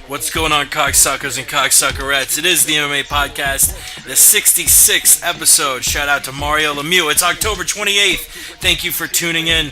What's going on, cocksuckers and cocksuckerettes? It is the MMA Podcast, the 66th episode. Shout out to Mario Lemieux. It's October 28th. Thank you for tuning in.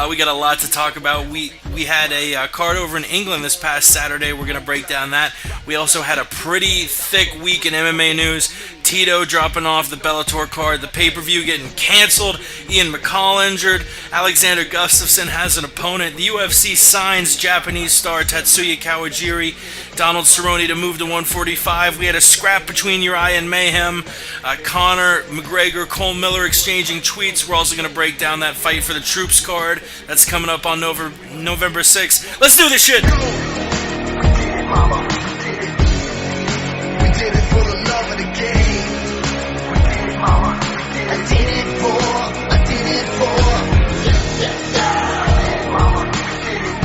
We got a lot to talk about. We had a card over in England this past Saturday. We're going to break down that. We also had a pretty thick week in MMA news. Tito dropping off the Bellator card, the pay-per-view getting canceled, Ian McCall injured, Alexander Gustafsson has an opponent, the UFC signs Japanese star Tatsuya Kawajiri, Donald Cerrone to move to 145. We had a scrap between Uriah and Mayhem, Conor McGregor, Cole Miller exchanging tweets. We're also going to break down that fight for the Troops card that's coming up on November 6th. Let's do this shit! We did it for the love of the game. We did it, mama. I did it for. Yeah, mama. We did it.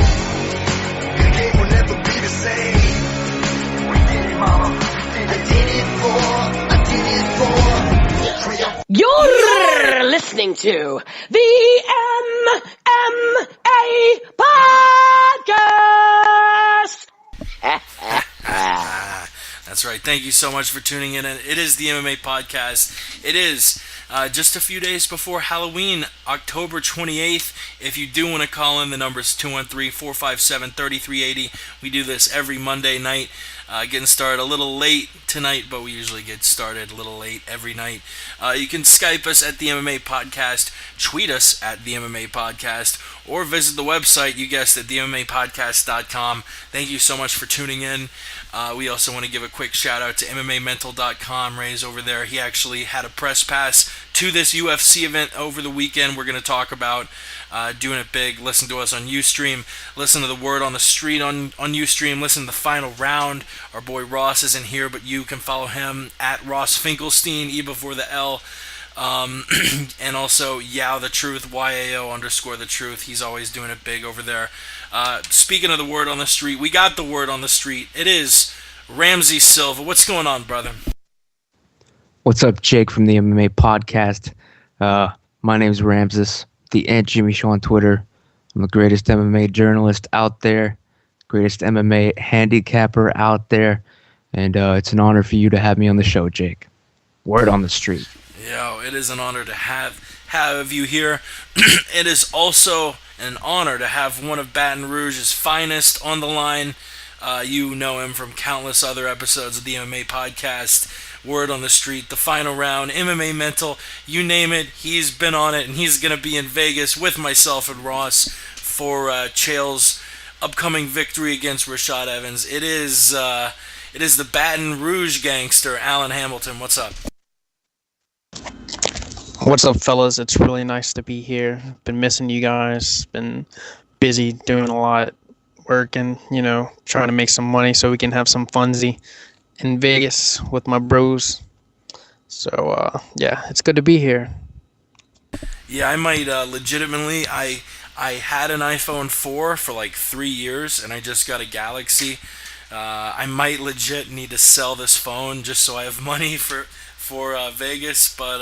The game will never be the same. We did it, mama. I did it for. You're listening to the MMA Podcast. That's right. Thank you so much for tuning in. And it is the MMA Podcast. It is just a few days before Halloween, October 28th. If you do want to call in, the number is 213-457-3380. We do this every Monday night. Getting started a little late tonight, but we usually get started a little late every night. You can Skype us at the MMA Podcast, tweet us at the MMA Podcast, or visit the website, you guessed it, themmapodcast.com. Thank you so much for tuning in. We also want to give a quick shout out to MMAmental.com. Ray's over there. He actually had a press pass to this UFC event over the weekend. We're going to talk about doing it big. Listen to us on Ustream. Listen to the word on the street on Ustream. Listen to the final round. Our boy Ross isn't here, but you can follow him at Ross Finkelstein, E before the L. And also Yao the Truth, YAO_the Truth. He's always doing it big over there. Speaking of the word on the street, we got the word on the street. It is Ramsey Silva. What's going on, brother? What's up, Jake from the MMA Podcast? My name's Ramses, the Ant Jimmy Show on Twitter. I'm the greatest MMA journalist out there, greatest MMA handicapper out there, and it's an honor for you to have me on the show, Jake. Word on the street. Yo, it is an honor to have you here. It is also an honor to have one of Baton Rouge's finest on the line. You know him from countless other episodes of the MMA Podcast, Word on the Street, The Final Round, MMA Mental, you name it, he's been on it, and he's going to be in Vegas with myself and Ross for Chael's upcoming victory against Rashad Evans. It is the Baton Rouge gangster, Alan Hamilton. What's up? What's up, fellas? It's really nice to be here. Been missing you guys. Been busy doing a lot, working, trying to make some money so we can have some funsy in Vegas with my bros. So, yeah, it's good to be here. Yeah, I might legitimately, I had an iPhone 4 for like 3 years, and I just got a Galaxy. I might legit need to sell this phone just so I have money for Vegas, but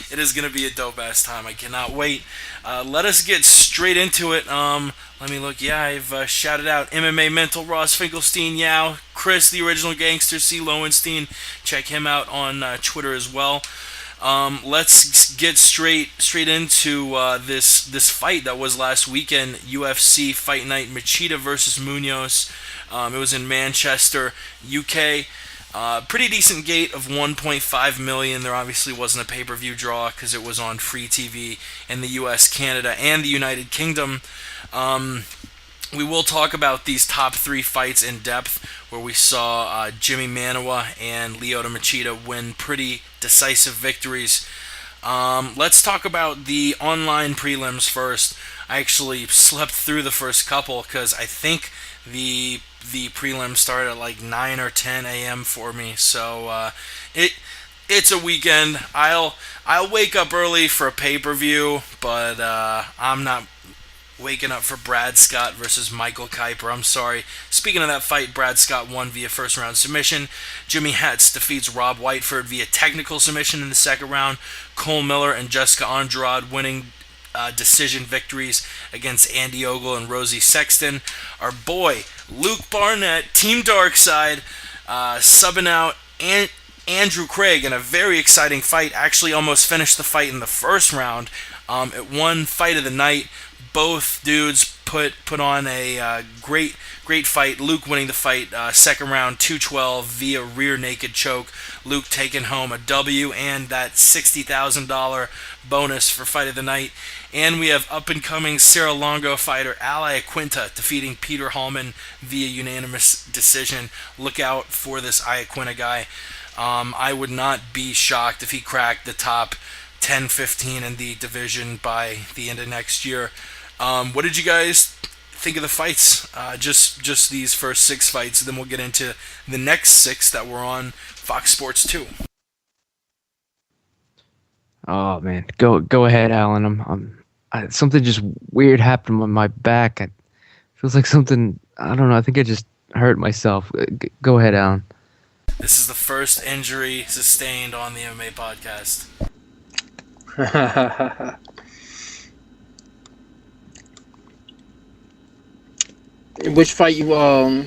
it is going to be a dope-ass time. I cannot wait. Let us get straight into it. Let me look. Yeah, I've shouted out MMA Mental, Ross Finkelstein, Yao, Chris, the original gangster, C. Lowenstein. Check him out on Twitter as well. Let's get straight into this fight that was last weekend, UFC Fight Night, Machida versus Munoz. It was in Manchester, UK. Pretty decent gate of 1.5 million. There obviously wasn't a pay-per-view draw because it was on free TV in the US, Canada, and the United Kingdom. We will talk about these top three fights in depth, where we saw Jimmy Manuwa and Lyoto Machida win pretty decisive victories. Let's talk about the online prelims first. I actually slept through the first couple because I think the prelim started at like 9 or 10 a.m. for me, so it's a weekend. I'll wake up early for a pay-per-view, but I'm not waking up for Brad Scott versus Michael Kiper. I'm sorry. Speaking of that fight, Brad Scott won via first round submission. Jimmy Hatz defeats Rob Whiteford via technical submission in the second round. Cole Miller and Jessica Andrade winning decision victories against Andy Ogle and Rosie Sexton. Our boy Luke Barnett, Team Darkside, subbing out Andrew Craig in a very exciting fight. Actually almost finished the fight in the first round. It won Fight of the Night. Both dudes put on a great fight. Luke winning the fight second round 2-12 via rear naked choke. Luke taking home a W and that $60,000 bonus for Fight of the Night. And we have up-and-coming Cerro Longo fighter Al Iaquinta defeating Peter Hallman via unanimous decision. Look out for this Iaquinta guy. I would not be shocked if he cracked the top 10-15 in the division by the end of next year. What did you guys think of the fights? Just these first 6 fights, then we'll get into the next 6 that were on Fox Sports 2. Oh man, go ahead, Alan. Something just weird happened on my back. It feels like something, I don't know. I think I just hurt myself. Go ahead, Alan. This is the first injury sustained on the MMA podcast. Which fight you All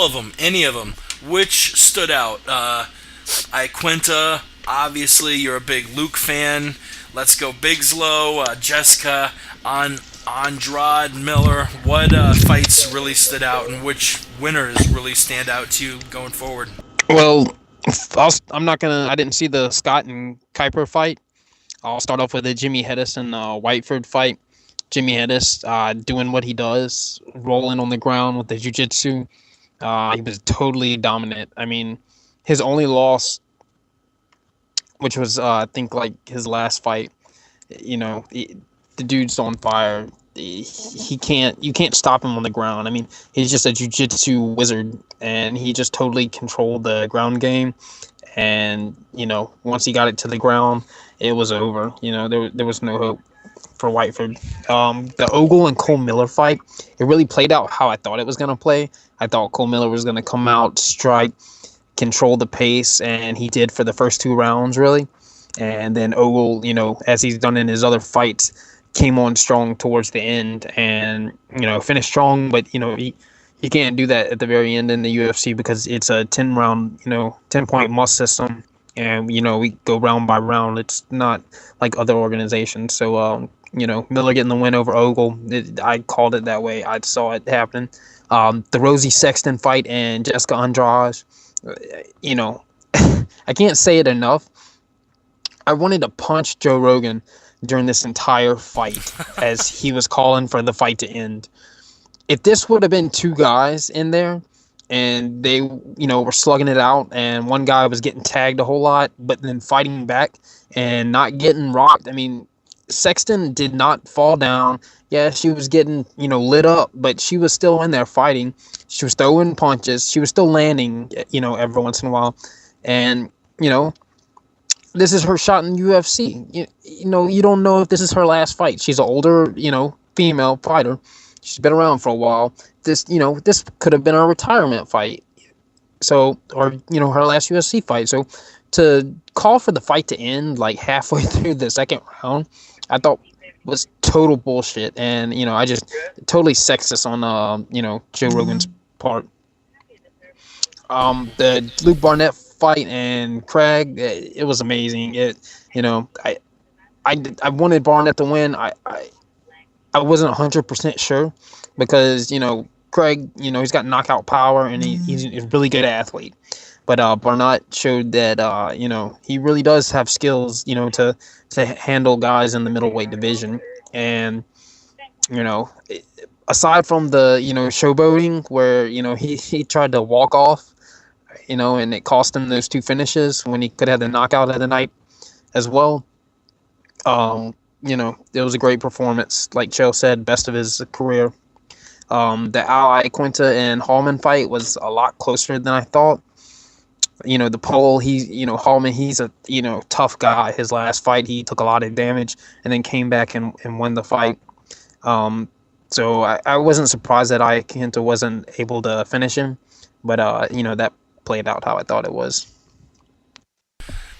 of them, any of them. Which stood out? Iaquinta, obviously you're a big Luke fan. Let's go Bigslow, Jessica, Andrade, Miller. What fights really stood out, and which winners really stand out to you going forward? Well, I didn't see the Scott and Kuiper fight. I'll start off with the Jimmy Hedis and Whiteford fight. Jimmy Hedis doing what he does, rolling on the ground with the jiu-jitsu. He was totally dominant. I mean, his only loss, which was I think like his last fight, the dude's on fire. You can't stop him on the ground. I mean, he's just a jiu-jitsu wizard, and he just totally controlled the ground game. And once he got it to the ground, it was over. There was no hope for Whiteford. The Ogle and Cole Miller fight, it really played out how I thought it was going to play. I thought Cole Miller was going to come out, strike, control the pace, and he did for the first 2 rounds, really. And then Ogle, as he's done in his other fights, came on strong towards the end and, finished strong. But, you can't do that at the very end in the UFC because it's a 10-round, 10-point must system. And, we go round by round. It's not like other organizations. So, Miller getting the win over Ogle, I called it that way. I saw it happen. The Rosie Sexton fight and Jessica Andrade, I can't say it enough. I wanted to punch Joe Rogan during this entire fight as he was calling for the fight to end. If this would have been 2 guys in there and they, were slugging it out and one guy was getting tagged a whole lot, but then fighting back and not getting rocked. I mean, Sexton did not fall down. Yeah, she was getting, lit up, but she was still in there fighting. She was throwing punches. She was still landing, every once in a while. And, this is her shot in UFC. You don't know if this is her last fight. She's an older, female fighter. She's been around for a while. This could have been her retirement fight. So, or, her last UFC fight. So, to call for the fight to end, like, halfway through the second round, I thought was total bullshit. And, I just totally sexist on, Joe Rogan's part. The Luke Barnett fight and Craig, it was amazing. I wanted Barnett to win. I wasn't 100% sure because, Craig, he's got knockout power and he's a really good athlete. But Barnett showed that, he really does have skills, to handle guys in the middleweight division. And, aside from the, showboating where, he tried to walk off, and it cost him those 2 finishes when he could have the knockout of the night as well. It was a great performance. Like Chael said, best of his career. The Al Iaquinta and Hallman fight was a lot closer than I thought. The poll, Hallman, he's a, tough guy. His last fight, he took a lot of damage and then came back and won the fight. So I wasn't surprised that Iaquinta wasn't able to finish him. But, that played out how I thought it was.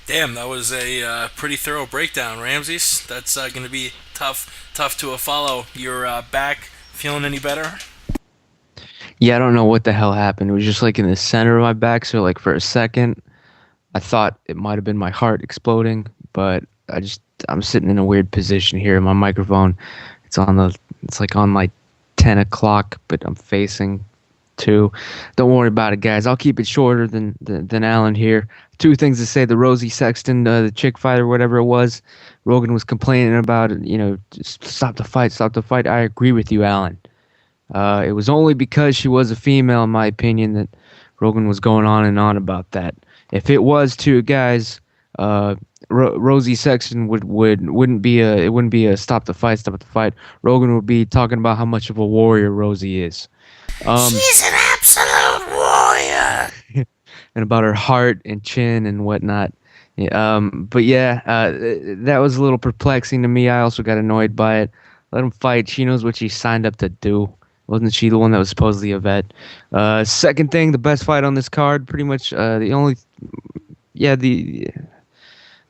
Damn, that was a pretty thorough breakdown, Ramses. That's going to be tough to follow. You're back, feeling any better? Yeah, I don't know what the hell happened. It was just like in the center of my back. So like for a second, I thought it might have been my heart exploding, but I'm sitting in a weird position here. My microphone, it's like on like 10 o'clock, but I'm facing two. Don't worry about it, guys. I'll keep it shorter than Alan here. Two things to say: the Rosie Sexton, the chick fight or whatever it was, Rogan was complaining about it. Just stop the fight, stop the fight. I agree with you, Alan. It was only because she was a female, in my opinion, that Rogan was going on and on about that. If it was two guys, Rosie Sexton wouldn't be a stop the fight. Rogan would be talking about how much of a warrior Rosie is. She's an absolute warrior. And about her heart and chin and whatnot. But yeah, that was a little perplexing to me. I also got annoyed by it. Let him fight. She knows what she signed up to do. Wasn't she the one that was supposedly a vet? Second thing, the best fight on this card. Pretty much the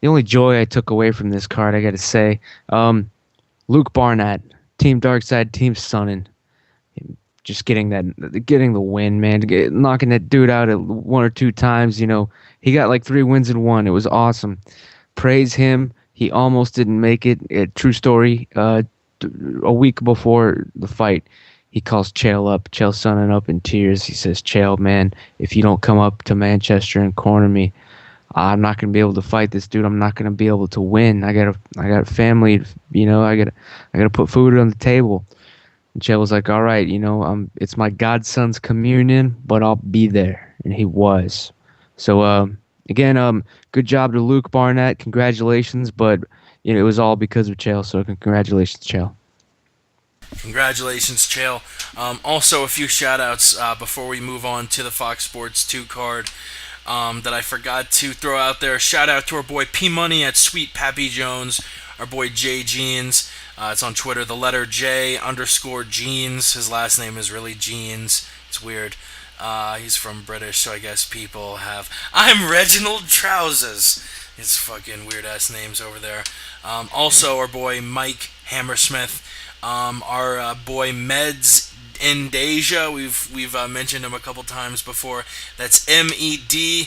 only joy I took away from this card, I got to say, Luke Barnett, Team Darkside, Team Sonnen. Just getting the win, man. Knocking that dude out at one or two times. He got like 3 wins in one. It was awesome. Praise him. He almost didn't make it. True story. A week before the fight, he calls Chael Sonnen up in tears. He says, "Chael, man, if you don't come up to Manchester and corner me, I'm not gonna be able to fight this dude. I'm not gonna be able to win. I got a family. I gotta put food on the table." And Chael was like, "All right, it's my godson's communion, but I'll be there," and he was. So again, good job to Luke Barnett. Congratulations, but it was all because of Chael. So congratulations, Chael. Congratulations, Chael. Also, a few shout-outs before we move on to the Fox Sports 2 card that I forgot to throw out there. Shout-out to our boy P-Money at Sweet Pappy Jones, our boy J Jeans. It's on Twitter, the letter J_Jeans. His last name is really Jeans. It's weird. He's from British, so I guess people have... I'm Reginald Trousers. His fucking weird-ass names over there. Also, our boy Mike Hammersmith. Our boy Meds in Deja, we've mentioned him a couple times before. That's MEDZNDEJA.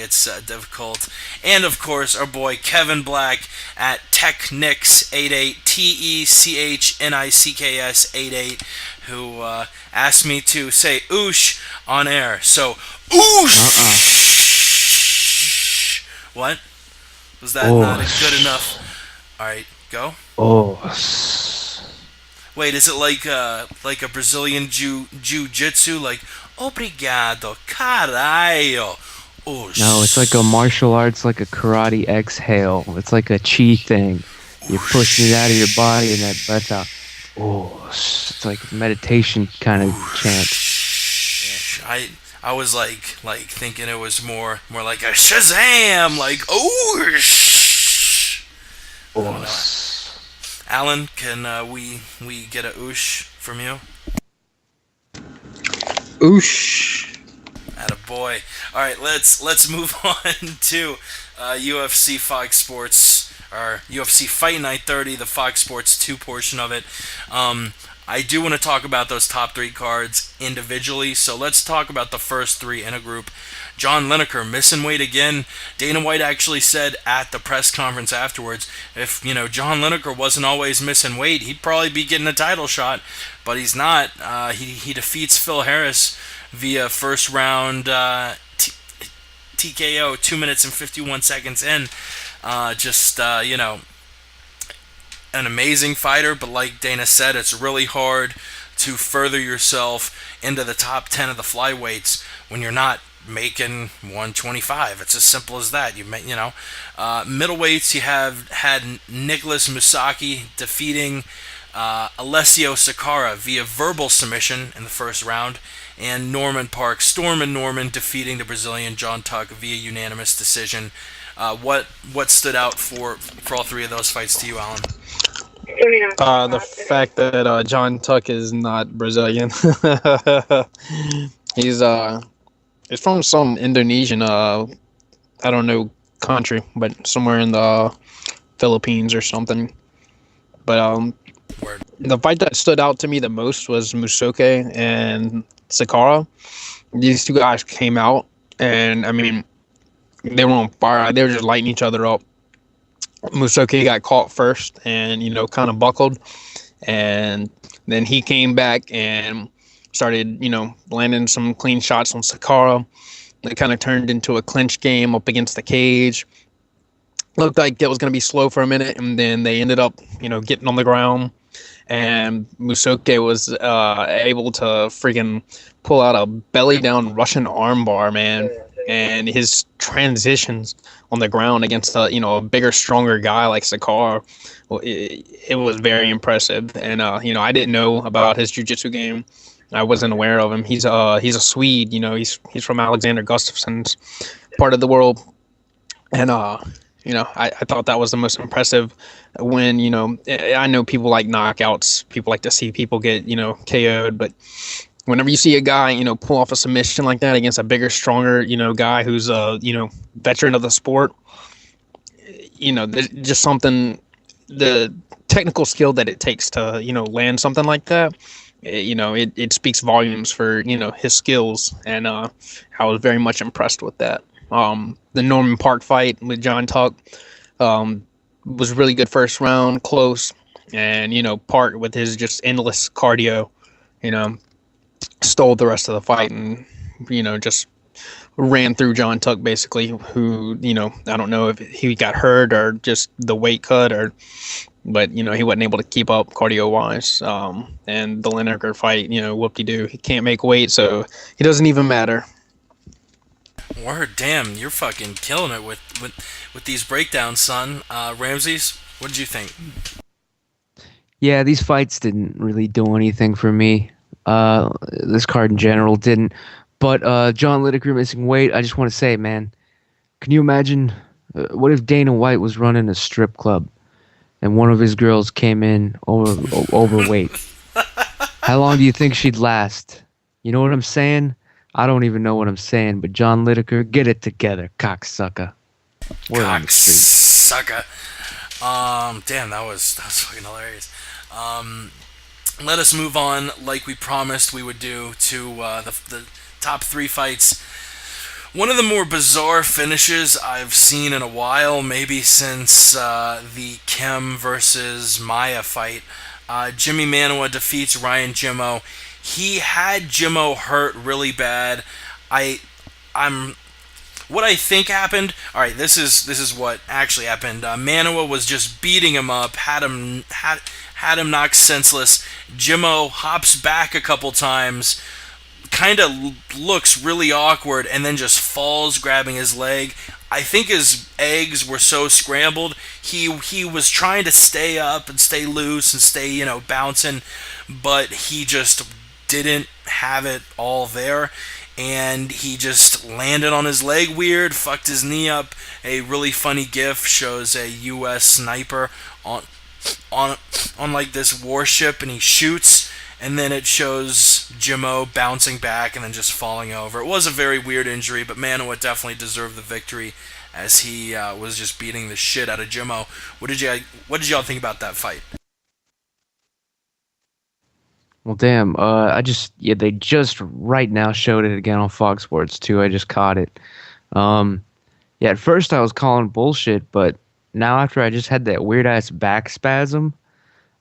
It's difficult. And of course, our boy Kevin Black at Technics88, TECHNICKS88, who asked me to say "oosh" on air. So oosh. What? Was that not good enough? All right, go. Wait, is it like a Brazilian jiu-jitsu, like obrigado, caralho? Oosh. No, it's like a martial arts, like a karate exhale. It's like a chi thing. You're pushing it out of your body and that breath out. It's like a meditation kind of chant. I was like thinking it was more like a Shazam, like oosh. Alan, can we get a oosh from you? Oosh. Attaboy. All right, let's move on to UFC Fox Sports, or UFC Fight Night 30, the Fox Sports 2 portion of it. I do want to talk about those top 3 cards individually, so let's talk about the first 3 in a group. John Lineker missing weight again. Dana White actually said at the press conference afterwards, if John Lineker wasn't always missing weight, he'd probably be getting a title shot, but he's not. He defeats Phil Harris via first round TKO, 2 minutes and 51 seconds in. An amazing fighter, but like Dana said, it's really hard to further yourself into the top 10 of the flyweights when you're not making 125. It's as simple as that. Middleweights, you have had Nicholas Musaki defeating Alessio Sakara via verbal submission in the first round, and Norman Park, Storm and Norman, defeating the Brazilian John Tuck via unanimous decision. What stood out for all 3 of those fights to you, Alan? The fact that John Tuck is not Brazilian. He's It's from some Indonesian, I don't know, country, but somewhere in the Philippines or something. But Word. the fight that stood out to me the most was Musoke and Sakara. These two guys came out, and I mean, they were on fire. They were just lighting each other up. Musoke got caught first, and kind of buckled, and then he came back and started, landing some clean shots on Sakara. It kind of turned into a clinch game up against the cage. Looked like it was going to be slow for a minute, and then they ended up, getting on the ground. And Musoke was able to freaking pull out a belly-down Russian armbar, man. And his transitions on the ground against a bigger, stronger guy like Sakar, well, it was very impressive. And I didn't know about his jiu-jitsu game. I wasn't aware of him. He's a Swede. He's from Alexander Gustafsson's part of the world. And I thought that was the most impressive. When I know people like knockouts. People like to see people get KO'd, but whenever you see a guy, pull off a submission like that against a bigger, stronger, guy who's a, veteran of the sport, there's just something, the technical skill that it takes to, land something like that, it speaks volumes for, his skills. And I was very much impressed with that. The Norman Park fight with John Tuck was really good first round, close. And, Park with his just endless cardio, stole the rest of the fight and, just ran through John Tuck basically, who, I don't know if he got hurt or just the weight cut but, he wasn't able to keep up cardio wise. And the Lineker fight, whoop-de-doo. He can't make weight, so he doesn't even matter. Word, damn, you're fucking killing it with these breakdowns, son. Ramses, what did you think? Yeah, these fights didn't really do anything for me. This card in general didn't. But John Lineker missing weight, I just want to say, man, can you imagine what if Dana White was running a strip club and one of his girls came in overweight? How long do you think she'd last? You know what I'm saying? I don't even know what I'm saying, but John Lineker, get it together, cocksucker. We're on the street. Cocksucker. Damn, that was fucking hilarious. Let us move on, like we promised we would do, to the top 3 fights. One of the more bizarre finishes I've seen in a while, maybe since the Kim versus Maya fight. Jimmy Manuwa defeats Ryan Jimmo. He had Jimmo hurt really bad. What I think happened. All right, this is what actually happened. Manuwa was just beating him up, had him knocked senseless. Jimmo hops back a couple times, kind of looks really awkward, and then just falls, grabbing his leg. I think his eggs were so scrambled. He was trying to stay up and stay loose and stay bouncing, but he just didn't have it all there, and he just landed on his leg weird, fucked his knee up. A really funny gif shows a U.S. sniper on like this warship, and he shoots, and then it shows Jimmo bouncing back and then just falling over. It was a very weird injury, but Manuwa definitely deserved the victory, as he was just beating the shit out of Jimmo. What did y'all think about that fight? Well, damn. They just right now showed it again on Fox Sports too. I just caught it. At first I was calling bullshit, but now after I just had that weird ass back spasm,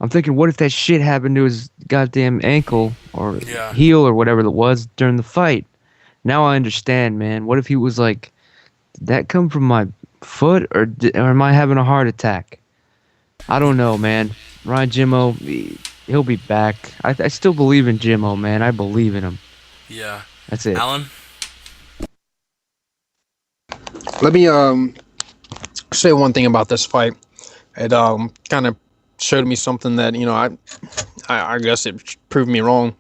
I'm thinking, what if that shit happened to his goddamn ankle or heel or whatever it was during the fight? Now I understand, man. What if he was like, did that come from my foot or am I having a heart attack? I don't know, man. Ryan Jimmo, he'll be back. I still believe in Jimmo, man. I believe in him. Yeah. That's it. Alan? Let me say one thing about this fight. It kind of showed me something that I guess it proved me wrong.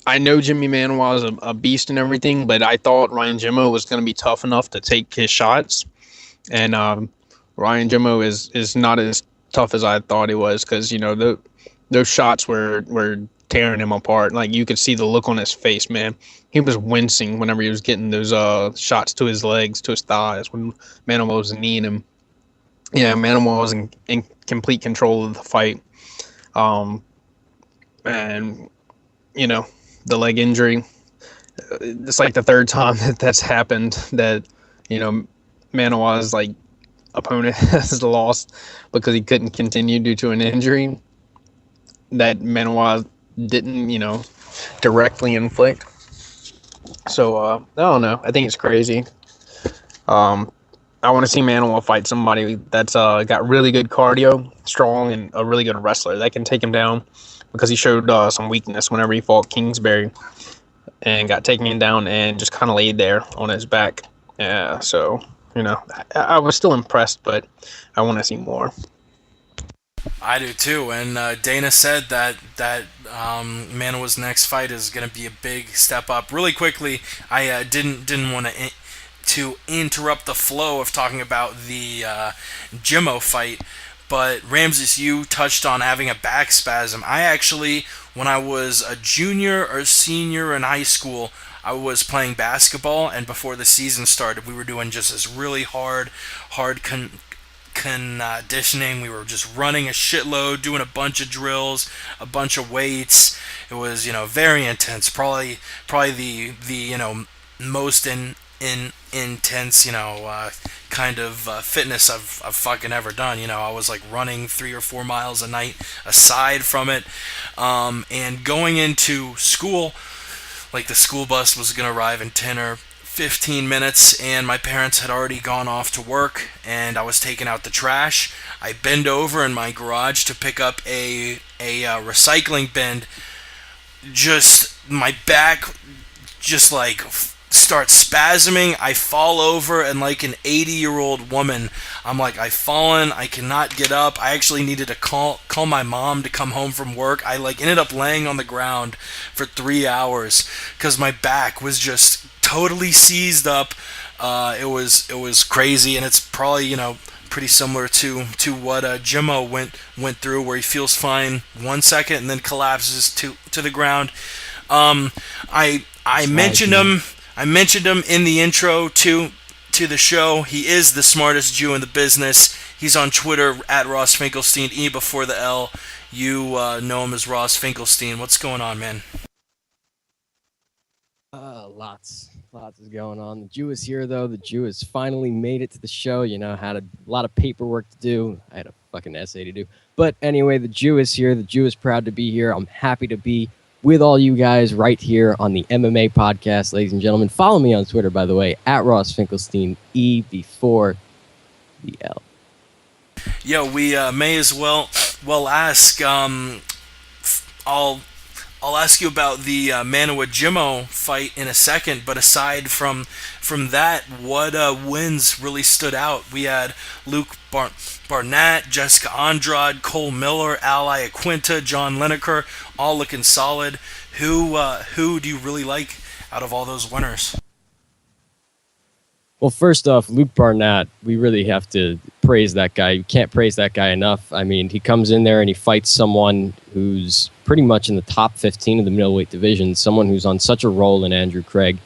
I know Jimmy Manuwa is a beast and everything, but I thought Ryan Jimmo was going to be tough enough to take his shots, and Ryan Jimmo is not as tough as I thought he was, because those shots were tearing him apart. Like, you could see the look on his face, man. He was wincing whenever he was getting those shots to his legs, to his thighs, when Manuwa was kneeing him. Yeah, Manuwa was in complete control of the fight. And, you know, the leg injury, it's like the third time that's happened that, you know, Manuwa's, like, opponent has lost because he couldn't continue due to an injury that Manuwa didn't, you know, directly inflict. So, I don't know. I think it's crazy. I want to see Manuwa fight somebody that's got really good cardio, strong, and a really good wrestler that can take him down, because he showed some weakness whenever he fought Kingsbury and got taken down and just kind of laid there on his back. Yeah, so, you know, I was still impressed, but I want to see more. I do too, and Dana said that Manuwa's next fight is going to be a big step up. Really quickly, I didn't want to interrupt the flow of talking about the Jimmo fight, but Ramses, you touched on having a back spasm. I actually, when I was a junior or senior in high school, I was playing basketball, and before the season started, we were doing just this really hard conditioning. We were just running a shitload, doing a bunch of drills, a bunch of weights. It was, you know, very intense. Probably the you know, most intense, you know, kind of fitness I've fucking ever done. You know, I was like running 3 or 4 miles a night aside from it, and going into school, like the school bus was gonna arrive in 10 or 15 minutes, and my parents had already gone off to work, and I was taking out the trash. I bend over in my garage to pick up a recycling bin. Just my back just like starts spasming. I fall over, and like an 80-year-old woman, I'm like, I've fallen, I cannot get up. I actually needed to call my mom to come home from work. I like ended up laying on the ground for 3 hours because my back was just totally seized up. It was crazy, and it's probably, you know, pretty similar to what Jimmo went through, where he feels fine 1 second and then collapses to the ground. I mentioned him. I mentioned him in the intro to the show. He is the smartest Jew in the business. He's on Twitter at Ross Finkelstein, E before the L. You know him as Ross Finkelstein. What's going on, man? Lots is going on. The Jew is here, though. The Jew has finally made it to the show. You know, had a lot of paperwork to do. I had a fucking essay to do. But anyway, the Jew is here. The Jew is proud to be here. I'm happy to be with all you guys right here on the MMA Podcast, ladies and gentlemen. Follow me on Twitter, by the way, at Ross Finkelstein, E before the L. Yeah, we may as well ask. I'll ask you about the Manuwa Jimmo fight in a second, but aside from that, what wins really stood out? We had Luke Barnett, Jessica Andrade, Cole Miller, Ally Aquinta, John Lineker, all looking solid. Who do you really like out of all those winners? Well, first off, Luke Barnett, we really have to praise that guy. You can't praise that guy enough. I mean, he comes in there and he fights someone who's pretty much in the top 15 of the middleweight division, someone who's on such a roll in Andrew Craig,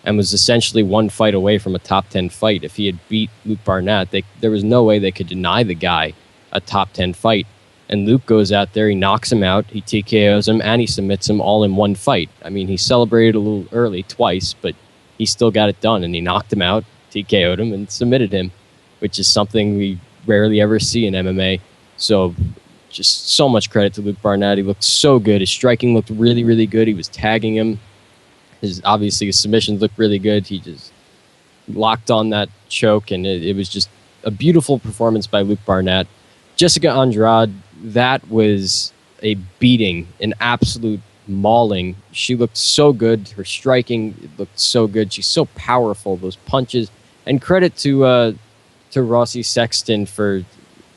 and was essentially one fight away from a top 10 fight. If he had beat Luke Barnett, there was no way they could deny the guy a top 10 fight. And Luke goes out there, he knocks him out, he TKOs him, and he submits him all in one fight. I mean, he celebrated a little early twice, but he still got it done, and he knocked him out, TKO'd him, and submitted him, which is something we rarely ever see in MMA. So just so much credit to Luke Barnett. He looked so good. His striking looked really, really good. He was tagging him. His submissions looked really good. He just locked on that choke, and it was just a beautiful performance by Luke Barnett. Jessica Andrade, that was a beating, an absolute mauling. She looked so good. Her striking looked so good. She's so powerful. Those punches. And credit to Rossi Sexton for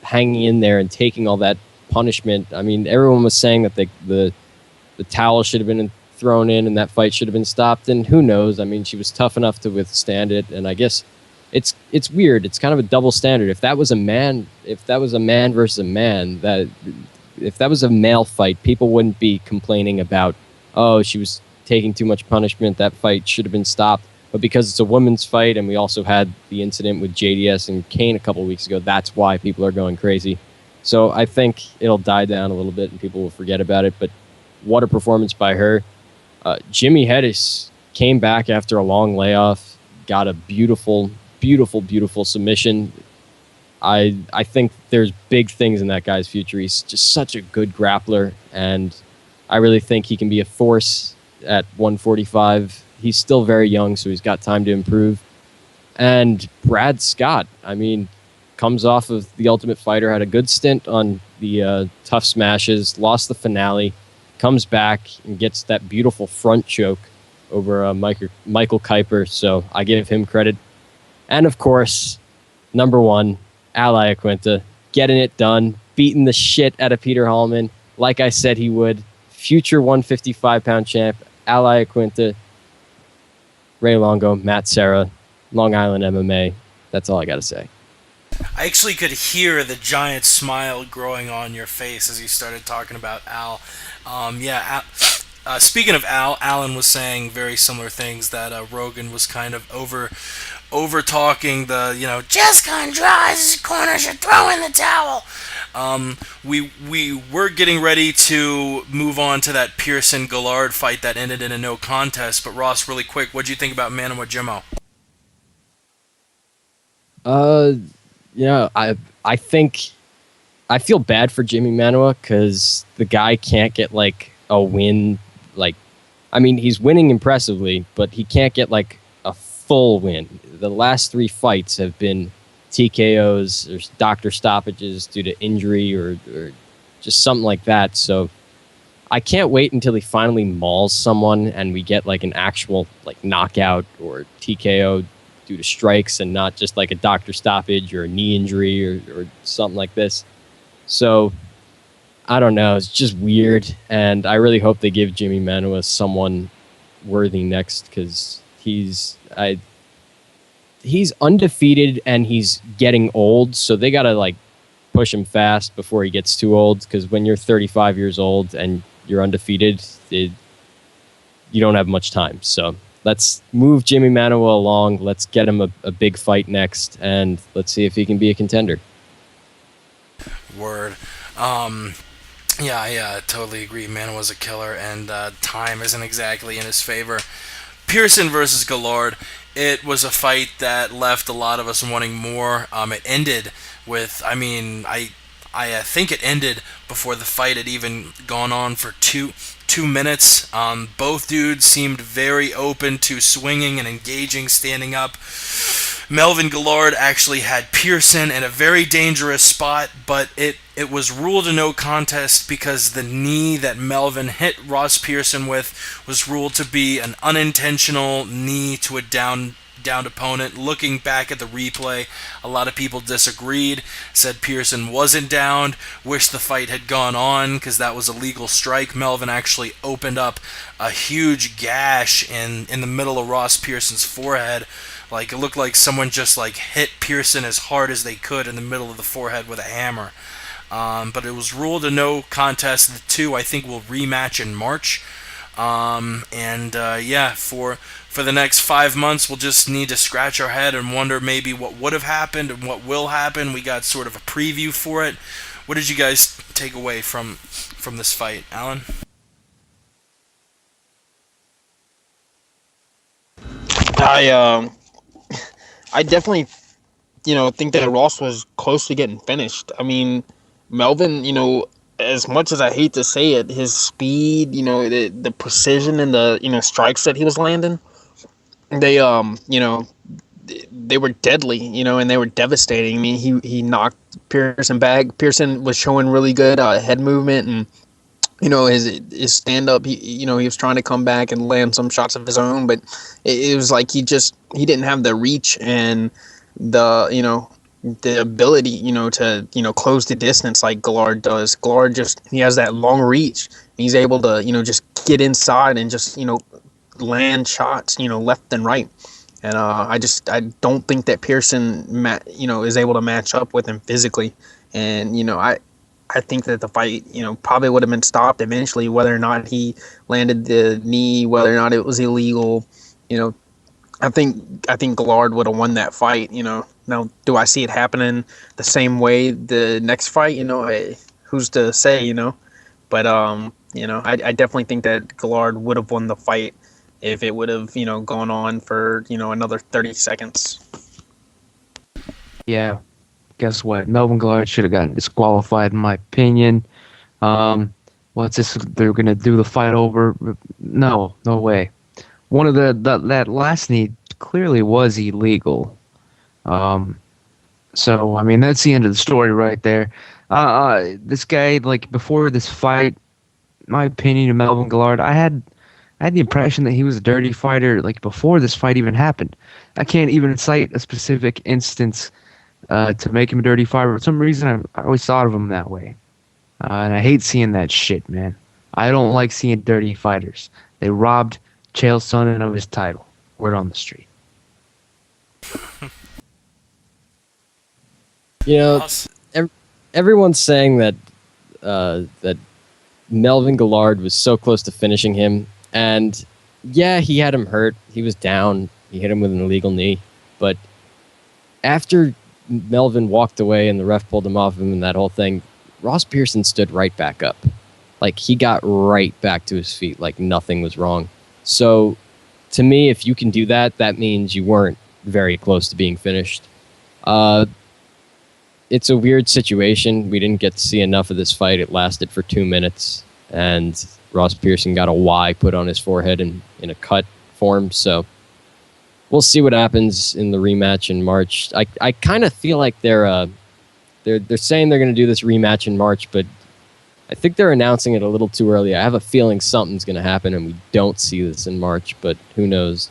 hanging in there and taking all that punishment. I mean, everyone was saying that the towel should have been thrown in and that fight should have been stopped. And who knows? I mean, she was tough enough to withstand it. And I guess it's weird. It's kind of a double standard. If that was a man versus a man, that if that was a male fight, people wouldn't be complaining about, oh, she was taking too much punishment, that fight should have been stopped. But because it's a women's fight, and we also had the incident with JDS and Kane a couple weeks ago, that's why people are going crazy. So I think it'll die down a little bit and people will forget about it. But what a performance by her. Jimmy Hedges came back after a long layoff, got a beautiful, beautiful, beautiful submission. I think there's big things in that guy's future. He's just such a good grappler, and I really think he can be a force at 145. He's still very young, so he's got time to improve. And Brad Scott, I mean, comes off of The Ultimate Fighter, had a good stint on the Tough Smashes, lost the finale, comes back and gets that beautiful front choke over Michael Kuiper, so I give him credit. And of course, number one, Al Iaquinta, getting it done, beating the shit out of Peter Hallman, like I said he would. Future 155-pound champ, Al Iaquinta, Ray Longo, Matt Serra, Long Island MMA. That's all I got to say. I actually could hear the giant smile growing on your face as you started talking about Al. Speaking of Al, Alan was saying very similar things, that Rogan was kind of over talking the, just gonna draw his corner, should throw in the towel. We were getting ready to move on to that Pearson-Gallard fight that ended in a no contest, but Ross, really quick, what'd you think about Manawa Jimmo? I think I feel bad for Jimmy Manawa because the guy can't get like a win. He's winning impressively, but he can't get like a full win. The last 3 fights have been TKOs or doctor stoppages due to injury or just something like that. So I can't wait until he finally mauls someone and we get like an actual like knockout or TKO due to strikes and not just like a doctor stoppage or a knee injury or something like this. So I don't know. It's just weird. And I really hope they give Jimmy Manawa someone worthy next, because he's undefeated and he's getting old. So they got to like push him fast before he gets too old, because when you're 35 years old and you're undefeated, you don't have much time. So let's move Jimmy Manawa along. Let's get him a big fight next, and let's see if he can be a contender. Word. Yeah, I totally agree. Manawa's a killer, and time isn't exactly in his favor. Pearson versus Gallard. It was a fight that left a lot of us wanting more. It ended with, I think it ended before the fight had even gone on for two minutes. Both dudes seemed very open to swinging and engaging, standing up. Melvin Gallard actually had Pearson in a very dangerous spot, but it was ruled a no contest because the knee that Melvin hit Ross Pearson with was ruled to be an unintentional knee to a downed opponent. Looking back at the replay, a lot of people disagreed, said Pearson wasn't downed, wished the fight had gone on because that was a legal strike. Melvin actually opened up a huge gash in the middle of Ross Pearson's forehead. Like, it looked like someone just like hit Pearson as hard as they could in the middle of the forehead with a hammer. But it was ruled a no contest. The two, I think, will rematch in March. For the next 5 months, we'll just need to scratch our head and wonder maybe what would have happened and what will happen. We got sort of a preview for it. What did you guys take away from this fight, Alan? I definitely, think that Ross was close to getting finished. I mean, Melvin, as much as I hate to say it, his speed, the precision and the, strikes that he was landing, they were deadly, and they were devastating. I mean, he knocked Pearson back. Pearson was showing really good head movement, and his stand up. He was trying to come back and land some shots of his own, but it was like he didn't have the reach and the ability to close the distance like Gallard does. Gallard he has that long reach. He's able to just get inside and just land shots left and right. And I don't think that Pearson is able to match up with him physically. And I think that the fight, probably would have been stopped eventually, whether or not he landed the knee, whether or not it was illegal. I think Gillard would have won that fight. Now, do I see it happening the same way the next fight? Who's to say? But I definitely think that Gillard would have won the fight if it would have gone on for another 30 seconds. Yeah. Guess what? Melvin Gillard should have gotten disqualified, in my opinion. What's this? They're gonna do the fight over? No way. One of that last knee clearly was illegal. So I mean, that's the end of the story right there. This guy, like, before this fight, my opinion of Melvin Gillard, I had the impression that he was a dirty fighter, like, before this fight even happened. I can't even cite a specific instance to make him a dirty fighter. For some reason, I always thought of him that way. And I hate seeing that shit, man. I don't like seeing dirty fighters. They robbed Chael Sonnen of his title. Word on the street. Everyone's saying that that Melvin Gillard was so close to finishing him, and yeah, he had him hurt. He was down. He hit him with an illegal knee, but after Melvin walked away and the ref pulled him off him and that whole thing, Ross Pearson stood right back up. Like, he got right back to his feet like nothing was wrong. So, to me, if you can do that, that means you weren't very close to being finished. It's a weird situation. We didn't get to see enough of this fight. It lasted for 2 minutes, and Ross Pearson got a Y put on his forehead in a cut form. So, we'll see what happens in the rematch in March. I kind of feel like they're saying they're going to do this rematch in March, but I think they're announcing it a little too early. I have a feeling something's going to happen and we don't see this in March, but who knows?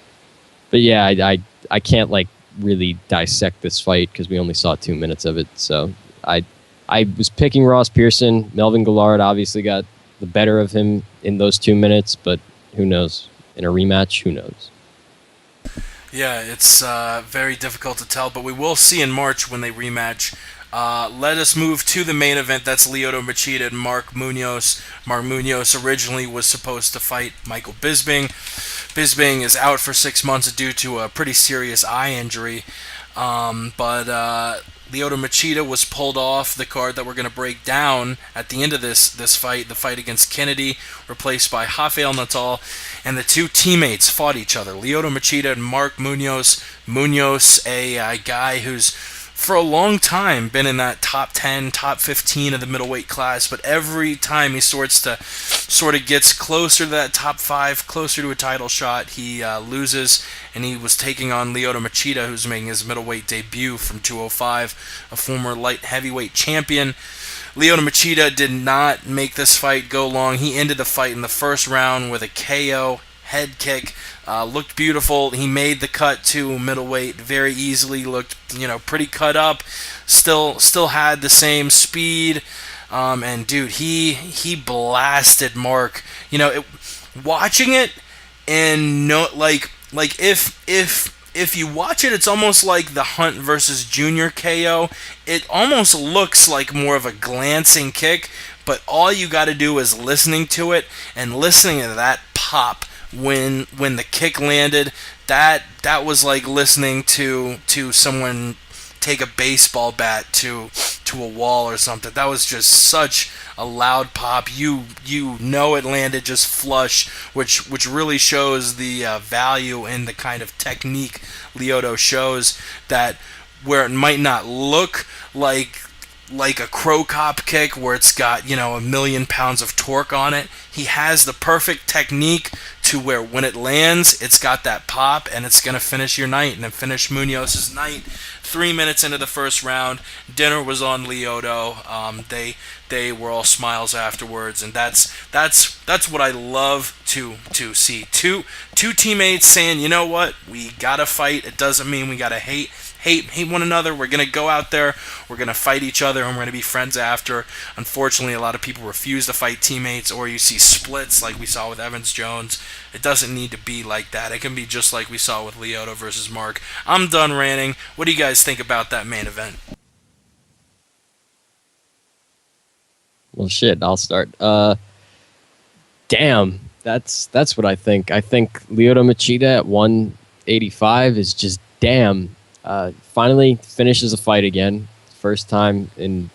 But yeah, I can't like really dissect this fight because we only saw 2 minutes of it. So I was picking Ross Pearson. Melvin Gillard obviously got the better of him in those 2 minutes, but who knows? In a rematch, who knows? Yeah, it's very difficult to tell, but we will see in March when they rematch. Let us move to the main event. That's Lyoto Machida and Mark Munoz. Mark Munoz originally was supposed to fight Michael Bisping. Bisping is out for 6 months due to a pretty serious eye injury. But Lyoto Machida was pulled off the card that we're going to break down at the end of this fight, the fight against Kennedy, replaced by Rafael Natal, and the two teammates fought each other, Lyoto Machida and Mark Munoz. Munoz, a guy who's for a long time been in that top 10, top 15 of the middleweight class, but every time he sort of gets closer to that top 5, closer to a title shot, he loses, and he was taking on Lyoto Machida, who's making his middleweight debut from 205, a former light heavyweight champion. Lyoto Machida did not make this fight go long. He ended the fight in the first round with a KO head kick. Looked beautiful. He made the cut to middleweight very easily. Looked, pretty cut up. Still had the same speed. And dude, he blasted Mark. Watching it, and if you watch it, it's almost like the Hunt versus Junior KO. It almost looks like more of a glancing kick, but all you got to do is listening to it and listening to that pop when the kick landed. That was like listening to someone take a baseball bat to a wall or something. That was just such a loud pop. You it landed just flush, which really shows the value in the kind of technique Lyoto shows, that where it might not look like a crow cop kick where it's got, a million pounds of torque on it. He has the perfect technique to where when it lands, it's got that pop, and it's going to finish your night, and then finish Munoz's night. 3 minutes into the first round, dinner was on Lyoto. They were all smiles afterwards, and that's what I love to see. Two teammates saying, you know what, we gotta fight. It doesn't mean we gotta hate one another. We're going to go out there, we're going to fight each other, and we're going to be friends after. Unfortunately, a lot of people refuse to fight teammates, or you see splits like we saw with Evans Jones. It doesn't need to be like that. It can be just like we saw with Lyoto versus Mark. I'm done ranting. What do you guys think about that main event? Well, shit, I'll start. Damn, that's what I think. I think Lyoto Machida at 185 is just damn. Finally finishes a fight again. First time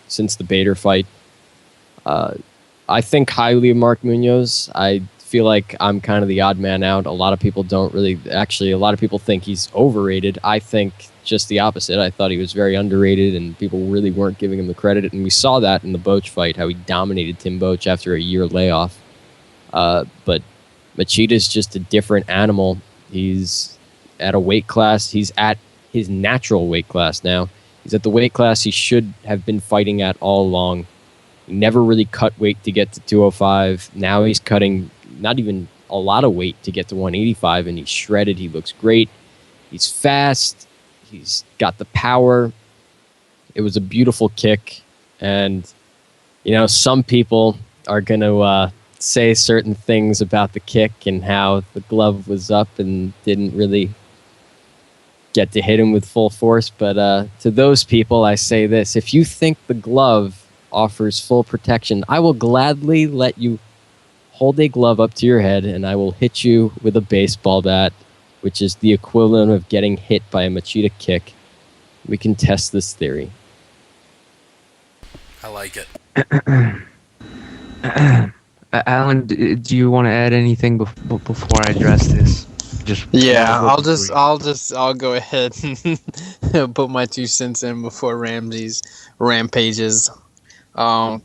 since the Bader fight. I think highly of Mark Munoz. I feel like I'm kind of the odd man out. A lot of people don't really. Actually, a lot of people think he's overrated. I think just the opposite. I thought he was very underrated, and people really weren't giving him the credit. And we saw that in the Boach fight, how he dominated Tim Boach after a year layoff. But Machida's just a different animal. He's at a weight class. He's at his natural weight class now. He's at the weight class he should have been fighting at all along. He never really cut weight to get to 205. Now he's cutting not even a lot of weight to get to 185, and he's shredded. He looks great. He's fast. He's got the power. It was a beautiful kick. And, some people are going to say certain things about the kick and how the glove was up and didn't really get to hit him with full force. But to those people, I say this. If you think the glove offers full protection, I will gladly let you hold a glove up to your head and I will hit you with a baseball bat, which is the equivalent of getting hit by a Machida kick. We can test this theory. I like it. Alan, do you want to add anything before I address this? I'll go ahead and put my 2 cents in before Ramsey's rampages. I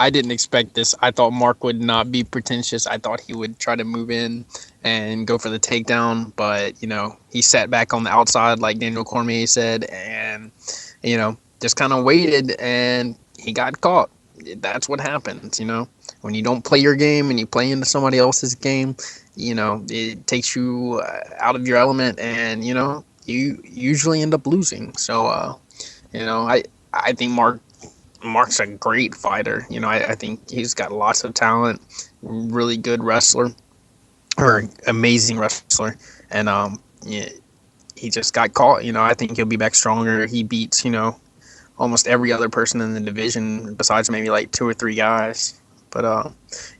didn't expect this. I thought Mark would not be pretentious. I thought he would try to move in and go for the takedown, but he sat back on the outside like Daniel Cormier said, and just kind of waited, and he got caught. That's what happens, when you don't play your game and you play into somebody else's game. It takes you out of your element, and you usually end up losing. So I think Mark's a great fighter. I think he's got lots of talent, really good wrestler, or amazing wrestler, and he just got caught. I think he'll be back stronger. He beats almost every other person in the division besides maybe like 2 or 3 guys. But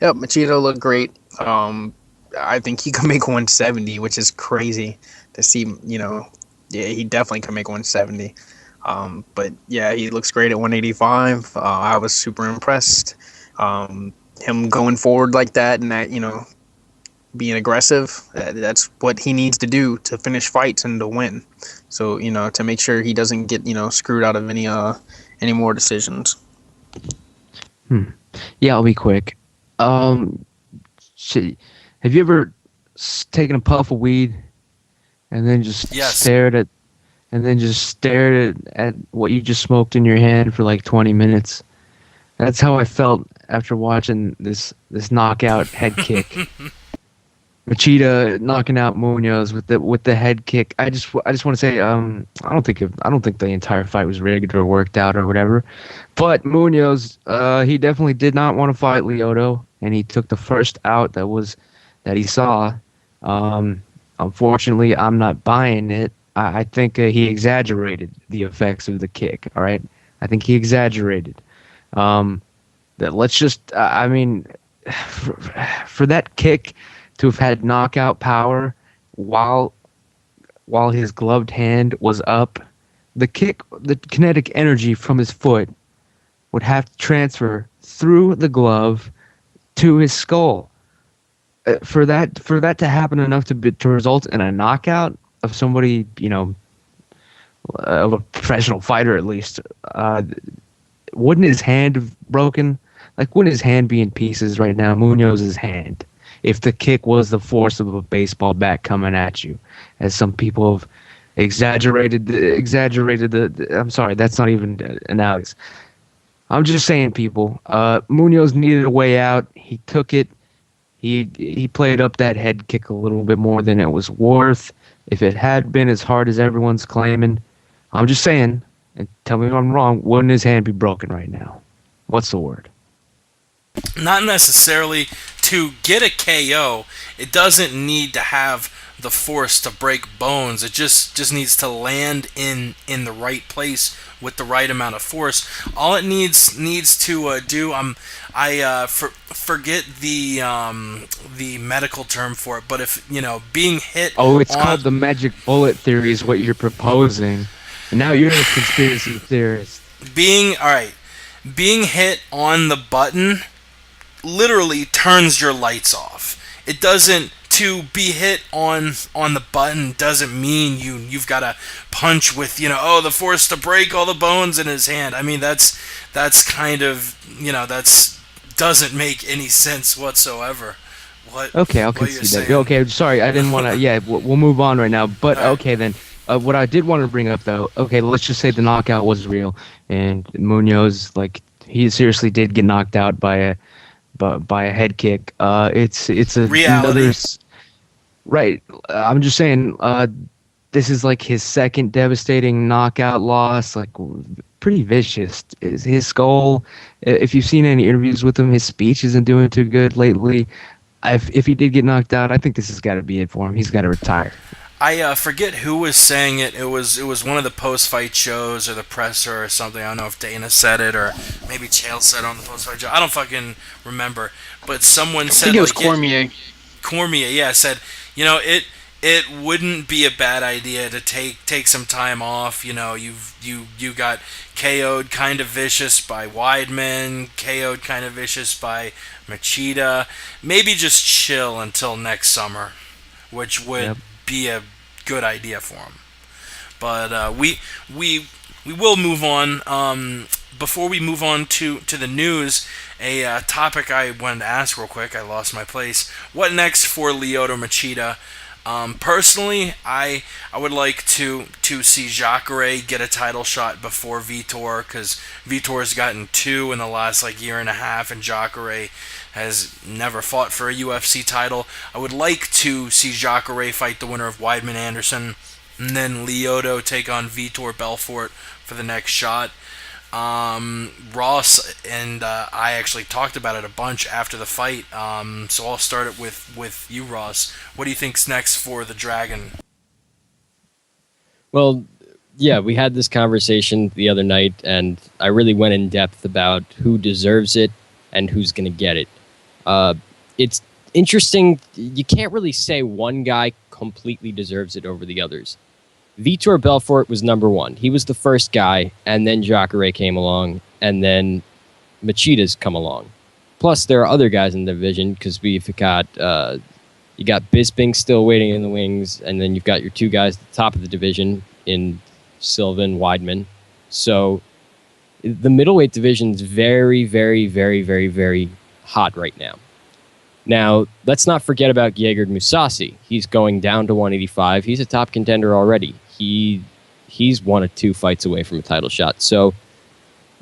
Machida looked great. I think he could make 170, which is crazy to see. He definitely could make 170. But yeah, he looks great at 185. I was super impressed. Him going forward like that, and that being aggressive, that's what he needs to do to finish fights and to win. So to make sure he doesn't get screwed out of any more decisions. Yeah, I'll be quick. Have you ever taken a puff of weed and then just stared at what you just smoked in your hand for like 20 minutes? That's how I felt after watching this knockout head kick. Machida knocking out Munoz with the head kick. I just want to say I don't think the entire fight was rigged or worked out or whatever, but Munoz he definitely did not want to fight Lyoto, and he took the first out that he saw. Unfortunately, I'm not buying it. I think he exaggerated the effects of the kick. All right, I think he exaggerated. For that kick to have had knockout power while his gloved hand was up, the kinetic energy from his foot would have to transfer through the glove to his skull. For that to happen enough to result in a knockout of somebody, of a professional fighter at least, wouldn't his hand have broken? Like, wouldn't his hand be in pieces right now, Munoz's hand, if the kick was the force of a baseball bat coming at you, as some people have exaggerated the I'm sorry, that's not even analogous. I'm just saying, people, Munoz needed a way out. He took it. He played up that head kick a little bit more than it was worth. If it had been as hard as everyone's claiming, I'm just saying, and tell me if I'm wrong, wouldn't his hand be broken right now? What's the word? Not necessarily. To get a KO, it doesn't need to have the force to break bones. It just needs to land in the right place with the right amount of force. All it needs to do. Forget the medical term for it, but if being hit. Oh, it's called the magic bullet theory, is what you're proposing. And now you're a conspiracy theorist. Being hit on the button literally turns your lights off. It doesn't. To be hit on the button doesn't mean you've got to punch with the force to break all the bones in his hand. I mean that's kind of that's doesn't make any sense whatsoever. Okay, I'll concede that. Okay, sorry, I didn't want to. Yeah, we'll move on right now. But okay then. What I did want to bring up though. Okay, let's just say the knockout was real, and Munoz, he seriously did get knocked out by a head kick. It's a reality. Right. I'm just saying, this is his second devastating knockout loss. Pretty vicious. His skull. If you've seen any interviews with him, his speech isn't doing too good lately. If he did get knocked out, I think this has got to be it for him. He's got to retire. I forget who was saying it. It was one of the post-fight shows or the presser or something. I don't know if Dana said it or maybe Chael said it on the post-fight show. I don't fucking remember. But someone said... I think it was Cormier. Cormier, yeah, said, it wouldn't be a bad idea to take some time off. You got KO'd kind of vicious by Weidman, KO'd kind of vicious by Machida. Maybe just chill until next summer, which would be a good idea for him. But we will move on. Before we move on to the news, a topic I wanted to ask real quick. I lost my place. What next for Lyoto Machida? Personally, I would like to see Jacare get a title shot before Vitor, because Vitor's gotten 2 in the last year and a half, and Jacare has never fought for a UFC title. I would like to see Jacare fight the winner of Weidman Anderson, and then Lyoto take on Vitor Belfort for the next shot. Ross and I actually talked about it a bunch after the fight, so I'll start it with you, Ross. What do you think's next for the Dragon? Well, yeah, we had this conversation the other night, and I really went in depth about who deserves it and who's going to get it. It's interesting. You can't really say one guy completely deserves it over the others. Vitor Belfort was number 1. He was the first guy, and then Jacare came along, and then Machida's come along. Plus, there are other guys in the division, because we've got you got Bisping still waiting in the wings, and then you've got your 2 guys at the top of the division in Silva and Weidman. So the middleweight division is very, very, very, very, very hot right now. Now, let's not forget about Gegard Mousasi. He's going down to 185. He's a top contender already. He's 1 or 2 fights away from a title shot. So,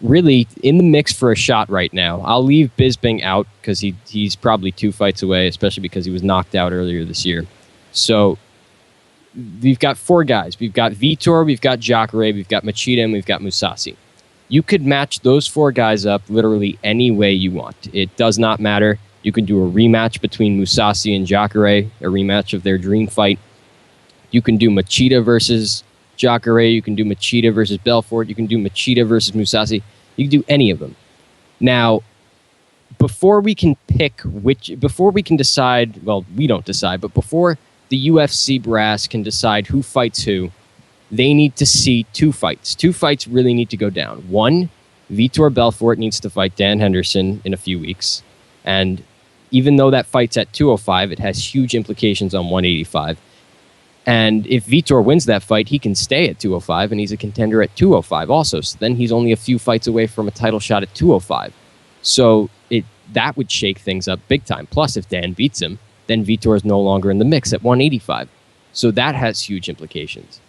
really, in the mix for a shot right now. I'll leave Bisping out because he's probably 2 fights away, especially because he was knocked out earlier this year. So, we've got 4 guys. We've got Vitor, we've got Jacare, we've got Machida, and we've got Mousasi. You could match those 4 guys up literally any way you want. It does not matter. You can do a rematch between Mousasi and Jacare, a rematch of their dream fight. You can do Machida versus Jacare. You can do Machida versus Belfort. You can do Machida versus Mousasi. You can do any of them. Now, before we can decide, well, we don't decide, but before the UFC brass can decide who fights who, they need to see 2 fights. 2 fights really need to go down. 1, Vitor Belfort needs to fight Dan Henderson in a few weeks. And even though that fight's at 205, it has huge implications on 185. And if Vitor wins that fight, he can stay at 205, and he's a contender at 205 also. So then he's only a few fights away from a title shot at 205. So that would shake things up big time. Plus, if Dan beats him, then Vitor is no longer in the mix at 185. So that has huge implications.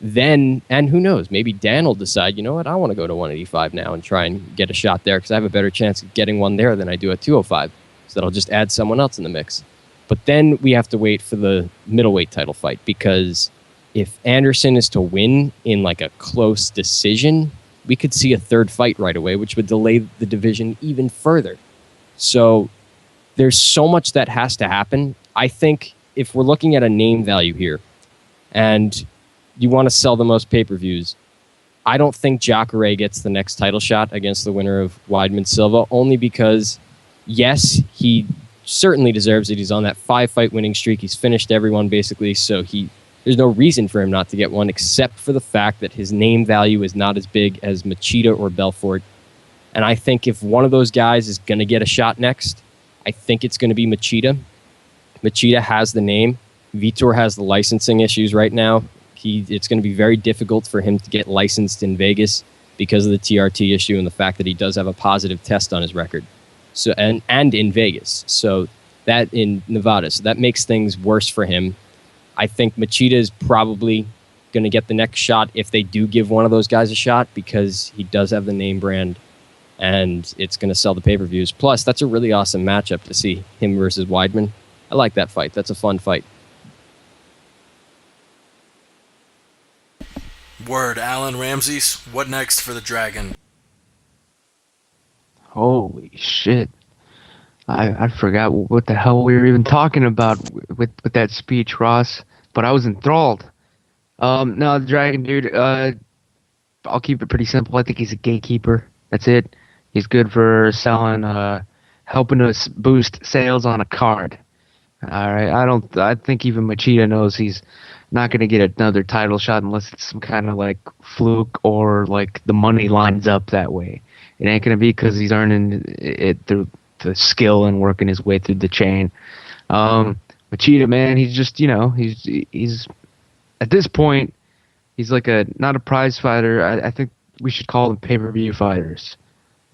Then, and who knows, maybe Dan will decide, you know what, I want to go to 185 now and try and get a shot there because I have a better chance of getting one there than I do at 205. So that'll just add someone else in the mix. But then we have to wait for the middleweight title fight, because if Anderson is to win in a close decision, we could see a 3rd fight right away, which would delay the division even further. So there's so much that has to happen. I think if we're looking at a name value here, and you want to sell the most pay-per-views, I don't think Jacare gets the next title shot against the winner of Weidman Silva, only because, yes, he certainly deserves it. He's on that 5-fight winning streak. He's finished everyone basically, so there's no reason for him not to get one, except for the fact that his name value is not as big as Machida or Belfort. And I think if one of those guys is going to get a shot next, I think it's going to be Machida. Machida has the name. Vitor has the licensing issues right now. It's going to be very difficult for him to get licensed in Vegas because of the TRT issue and the fact that he does have a positive test on his record. So and in Vegas. So that in Nevada. So that makes things worse for him. I think Machida is probably going to get the next shot if they do give one of those guys a shot, because he does have the name brand and it's going to sell the pay-per-views. Plus, that's a really awesome matchup to see him versus Weidman. I like that fight. That's a fun fight. Word, Alan Ramses. What next for the Dragon? Holy shit. I forgot what the hell we were even talking about with that speech, Ross, but I was enthralled. No, the Dragon, dude, I'll keep it pretty simple. I think he's a gatekeeper. That's it. He's good for selling, helping us boost sales on a card. All right, I think even Machida knows he's not going to get another title shot unless it's some kind of like fluke or like the money lines up that way. It ain't going to be because he's earning it through the skill and working his way through the chain. Machida, man, he's just, he's at this point, he's like not a prize fighter. I think we should call them pay-per-view fighters.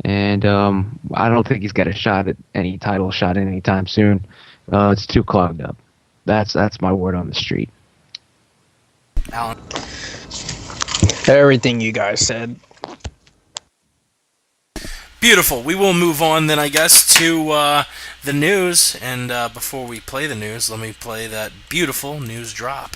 And I don't think he's got a shot at any title shot anytime soon. It's too clogged up. That's my word on the street. Alan. Everything you guys said. Beautiful. We will move on then, I guess, to the news. And before we play the news, let me play that beautiful news drop.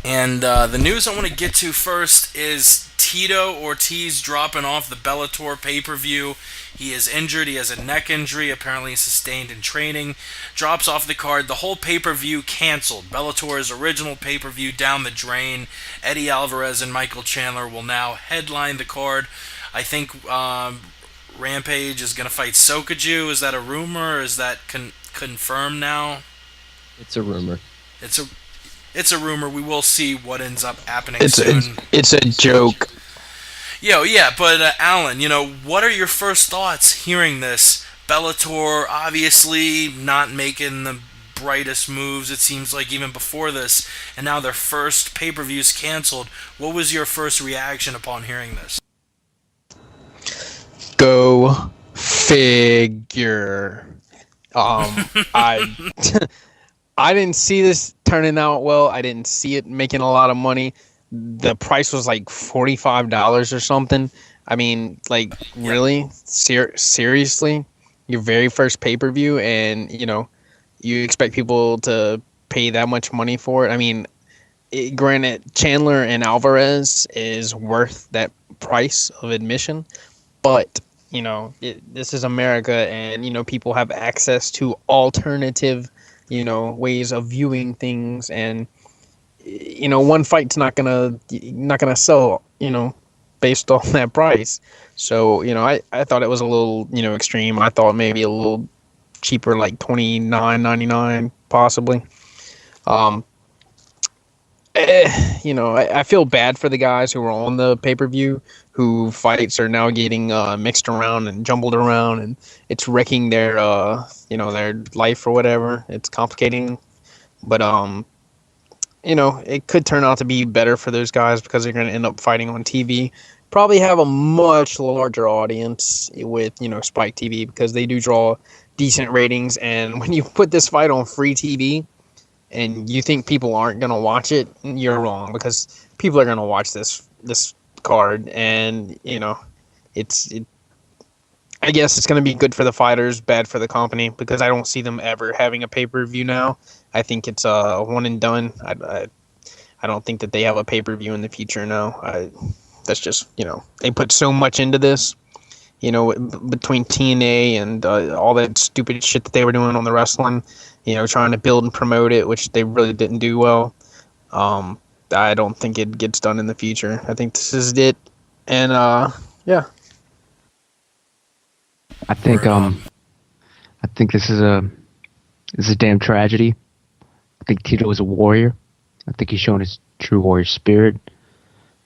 And the news I want to get to first is Tito Ortiz dropping off the Bellator pay-per-view. He is injured. He has a neck injury, apparently sustained in training. Drops off the card. The whole pay-per-view canceled. Bellator's original pay-per-view down the drain. Eddie Alvarez and Michael Chandler will now headline the card. I think Rampage is going to fight Sokaju. Is that a rumor? Is that confirmed now? It's a rumor. It's a rumor. We will see what ends up happening soon. It's a joke. Yeah, but Alan, what are your first thoughts hearing this? Bellator obviously not making the brightest moves, it seems like, even before this, and now their first pay-per-view's canceled. What was your first reaction upon hearing this? Go figure. I didn't see this turning out well. I didn't see it making a lot of money. The price was like $45 or something. I mean, like, really? Seriously? Your very first pay-per-view, and, you expect people to pay that much money for it? I mean, granted, Chandler and Alvarez is worth that price of admission, but, this is America, and, people have access to alternative ways of viewing things, and one fight's not gonna sell, based on that price. So, I thought it was a little, extreme. I thought maybe a little cheaper, like $29.99 possibly. I feel bad for the guys who were on the pay-per-view, who fights are now getting mixed around and jumbled around, and it's wrecking their their life or whatever. It's complicating, but it could turn out to be better for those guys because they're going to end up fighting on TV. Probably have a much larger audience with Spike TV, because they do draw decent ratings. And when you put this fight on free TV, and you think people aren't going to watch it, you're wrong, because people are going to watch this card, and I guess it's going to be good for the fighters, bad for the company, because I don't see them ever having a pay-per-view now. I think it's one and done. I I don't think that they have a pay-per-view in the future. No, that's just, they put so much into this, between TNA and all that stupid shit that they were doing on the wrestling, trying to build and promote it, which they really didn't do well. I don't think it gets done in the future. I think this is it. And yeah. I think this is a damn tragedy. I think Tito is a warrior. I think he's shown his true warrior spirit.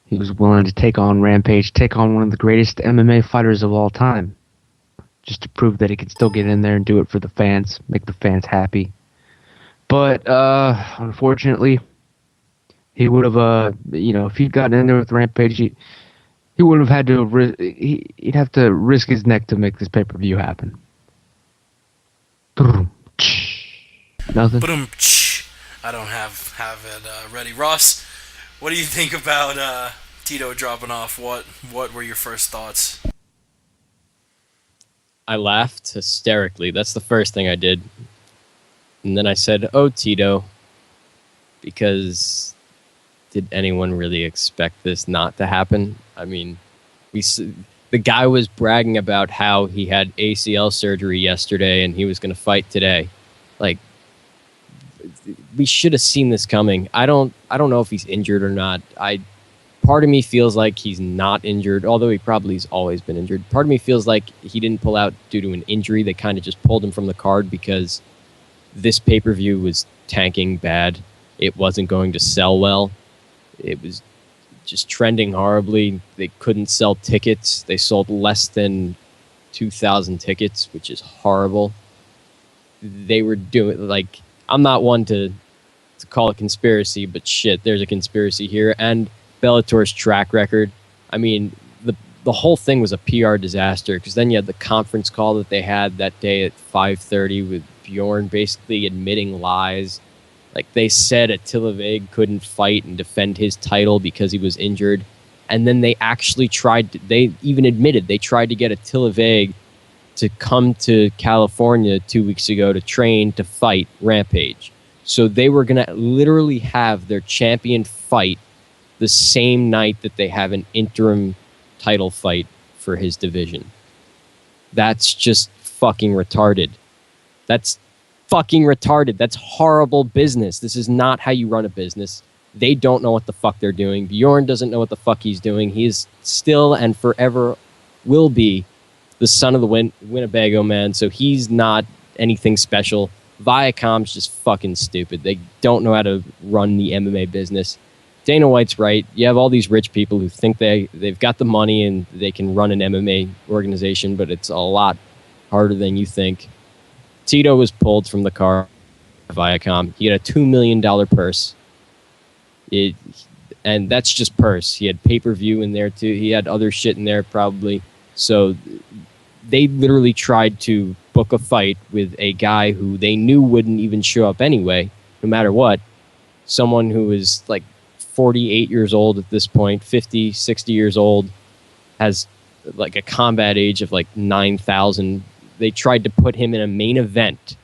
He was willing to take on Rampage, take on one of the greatest MMA fighters of all time, just to prove that he can still get in there and do it for the fans, make the fans happy. But unfortunately, he would have, if he'd gotten in there with Rampage, he would have had to. He'd have to risk his neck to make this pay-per-view happen. Nothing. I don't have it ready. Ross, what do you think about Tito dropping off? What were your first thoughts? I laughed hysterically. That's the first thing I did. And then I said, "Oh, Tito," because did anyone really expect this not to happen? I mean, the guy was bragging about how he had ACL surgery yesterday and he was going to fight today. Like, we should have seen this coming. I don't know if he's injured or not. Part of me feels like he's not injured, although he probably has always been injured. Part of me feels like he didn't pull out due to an injury. They kind of just pulled him from the card because this pay-per-view was tanking bad. It wasn't going to sell well. It was just trending horribly. They couldn't sell tickets. They sold less than 2,000 tickets, which is horrible. They were doing, like, I'm not one to call it conspiracy, but shit, there's a conspiracy here. And Bellator's track record, I mean, the whole thing was a PR disaster, because then you had the conference call that they had that day at 5:30 with Bjorn basically admitting lies. Like, they said Attila Veg couldn't fight and defend his title because he was injured. And then they actually they even admitted they tried to get Attila Veg to come to California 2 weeks ago to train to fight Rampage. So they were going to literally have their champion fight the same night that they have an interim title fight for his division. That's just fucking retarded. That's fucking retarded. That's horrible business. This is not how you run a business. They don't know what the fuck they're doing. Bjorn doesn't know what the fuck he's doing. He is still and forever will be the son of the Winnebago man, so he's not anything special. Viacom's just fucking stupid. They don't know how to run the MMA business. Dana White's right. You have all these rich people who think they've got the money and they can run an MMA organization, but it's a lot harder than you think. Tito was pulled from the car by Viacom. He had a $2 million purse. And that's just purse. He had pay-per-view in there too. He had other shit in there probably. So they literally tried to book a fight with a guy who they knew wouldn't even show up anyway, no matter what. Someone who is like 48 years old at this point, 50, 60 years old, has like a combat age of like 9,000. They tried to put him in a main event,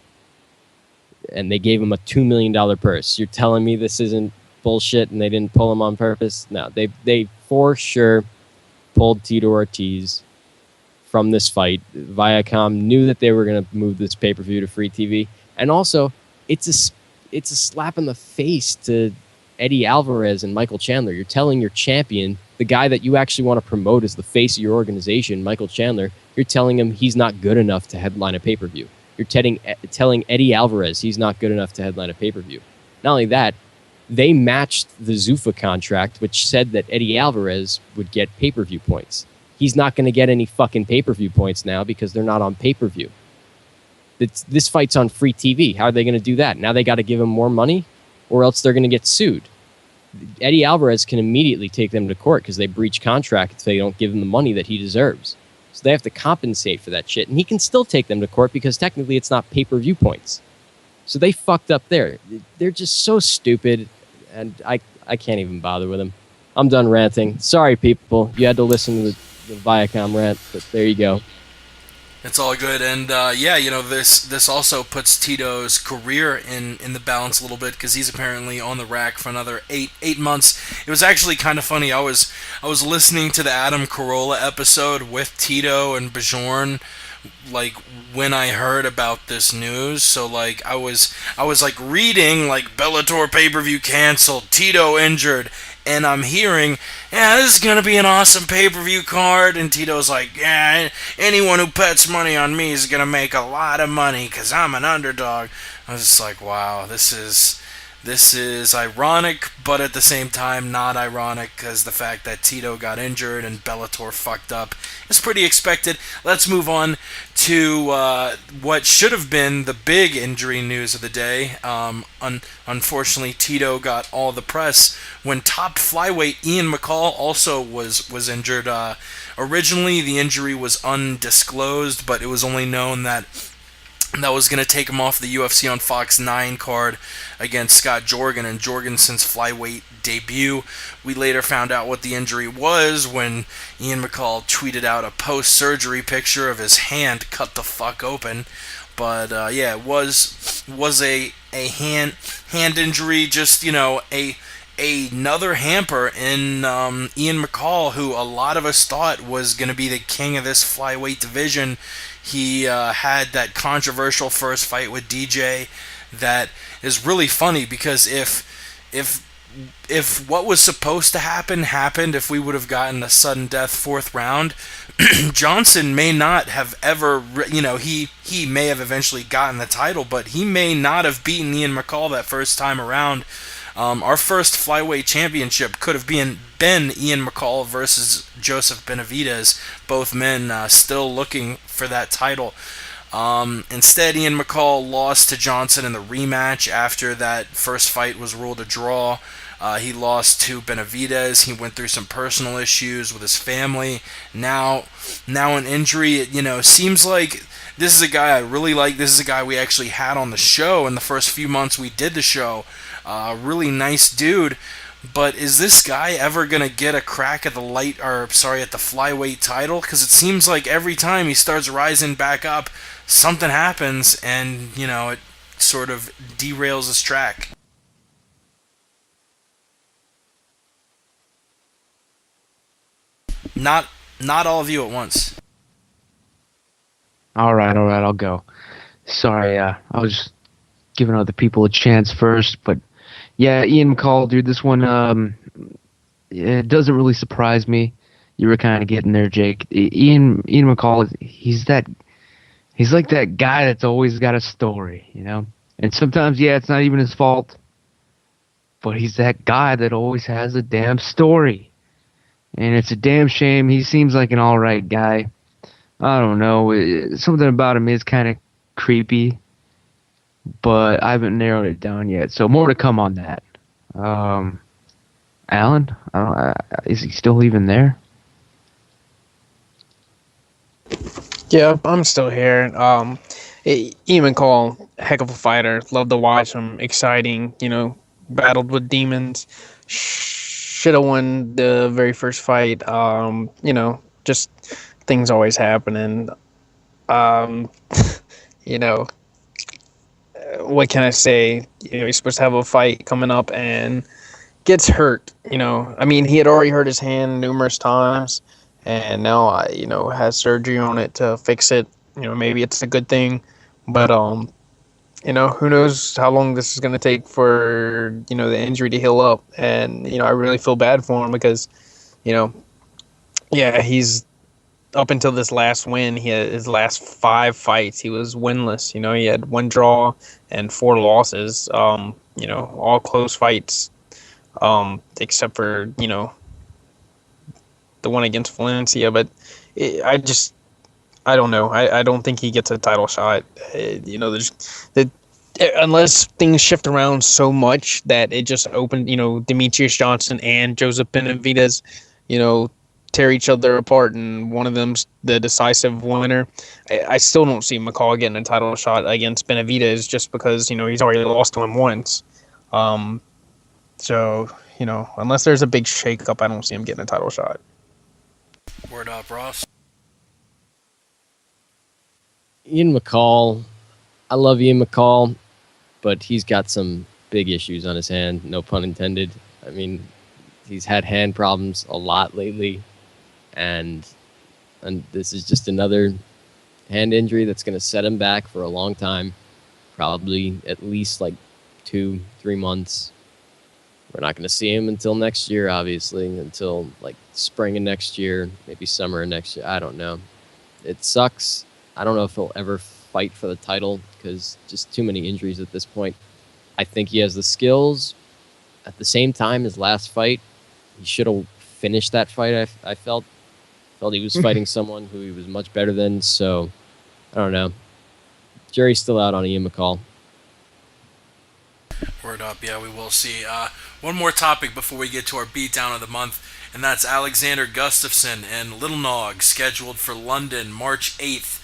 and they gave him a $2 million purse. You're telling me this isn't bullshit and they didn't pull him on purpose? No, they for sure pulled Tito Ortiz from this fight. Viacom knew that they were going to move this pay-per-view to free TV. And also, it's a slap in the face to Eddie Alvarez and Michael Chandler. You're telling your champion, the guy that you actually want to promote as the face of your organization, Michael Chandler, you're telling him he's not good enough to headline a pay-per-view. You're telling Eddie Alvarez he's not good enough to headline a pay-per-view. Not only that, they matched the Zuffa contract, which said that Eddie Alvarez would get pay-per-view points. He's not going to get any fucking pay-per-view points now because they're not on pay-per-view. This fight's on free TV. How are they going to do that? Now they got to give him more money, or else they're going to get sued. Eddie Alvarez can immediately take them to court because they breach contract if they don't give him the money that he deserves. So they have to compensate for that shit. And he can still take them to court because technically it's not pay-per-view points. So they fucked up there. They're just so stupid, and I can't even bother with them. I'm done ranting. Sorry, people. You had to listen to the Viacom rant, but there you go. It's all good, and yeah, this also puts Tito's career in the balance a little bit because he's apparently on the rack for another eight months. It was actually kind of funny. I was listening to the Adam Carolla episode with Tito and Bjorn, like when I heard about this news. So like I was like reading like Bellator pay-per-view canceled, Tito injured, and I'm hearing, yeah, this is gonna be an awesome pay-per-view card, and Tito's like, yeah, anyone who bets money on me is gonna make a lot of money because I'm an underdog. I was just like, wow, this is ironic, but at the same time not ironic because the fact that Tito got injured and Bellator fucked up is pretty expected. Let's move on to what should have been the big injury news of the day. Unfortunately, Tito got all the press when top flyweight Ian McCall also was injured. Originally, the injury was undisclosed, but it was only known that was going to take him off the UFC on Fox 9 card against Scott Jorgen and Jorgensen's flyweight debut. We later found out what the injury was when Ian McCall tweeted out a post-surgery picture of his hand cut the fuck open. But yeah, it was a hand injury, just another hamper in Ian McCall, who a lot of us thought was going to be the king of this flyweight division. He had that controversial first fight with DJ that is really funny because if what was supposed to happen happened, if we would have gotten a sudden death fourth round, Johnson may not have ever, he may have eventually gotten the title, but he may not have beaten Ian McCall that first time around. Our first flyweight championship could have been Ian McCall versus Joseph Benavidez, both men still looking for that title. Instead, Ian McCall lost to Johnson in the rematch after that first fight was ruled a draw. He lost to Benavidez. He went through some personal issues with his family. Now an injury. It seems like this is a guy I really like. This is a guy we actually had on the show in the first few months we did the show. Really nice dude. But is this guy ever gonna get a crack at the flyweight title? Because it seems like every time he starts rising back up, something happens, and it sort of derails his track. Not all of you at once. All right, I'll go. Sorry, I was just giving other people a chance first, but yeah, Ian McCall, dude, this one, it doesn't really surprise me. You were kind of getting there, Jake. Ian McCall, he's like that guy that's always got a story, And sometimes, yeah, it's not even his fault, but he's that guy that always has a damn story. And it's a damn shame. He seems like an all right guy. I don't know. Something about him is kind of creepy, but I haven't narrowed it down yet. So more to come on that. Alan, is he still even there? Yeah, I'm still here. Ian McCall, heck of a fighter. Love to watch him. Exciting, battled with demons. Should have won the very first fight. Just things always happen. And, what can I say? He's supposed to have a fight coming up and gets hurt. He had already hurt his hand numerous times. And now, has surgery on it to fix it. Maybe it's a good thing. But, who knows how long this is going to take for, the injury to heal up. And, I really feel bad for him because, he's up until this last win. He had his last 5 fights. He was winless. He had 1 draw and 4 losses, all close fights, except for, the one against Valencia. But I don't know. I don't think he gets a title shot. Unless things shift around so much that it just opened, Demetrius Johnson and Joseph Benavidez, tear each other apart and one of them's the decisive winner. I still don't see McCall getting a title shot against Benavidez just because, he's already lost to him once. So, unless there's a big shakeup, I don't see him getting a title shot. Word up, Ross. Ian McCall, I love Ian McCall, but he's got some big issues on his hand, no pun intended. I mean, he's had hand problems a lot lately, and this is just another hand injury that's going to set him back for a long time, probably at least like 2-3 months. We're not going to see him until next year, obviously, until like spring of next year, maybe summer of next year. I don't know. It sucks. I don't know if he'll ever fight for the title because just too many injuries at this point. I think he has the skills. At the same time, his last fight, he should have finished that fight. I felt he was fighting someone who he was much better than. So I don't know. Jury's still out on Ian McCall. Word up, yeah, we will see. One more topic before we get to our beatdown of the month, and that's Alexander Gustafsson and Little Nog, scheduled for London, March 8th.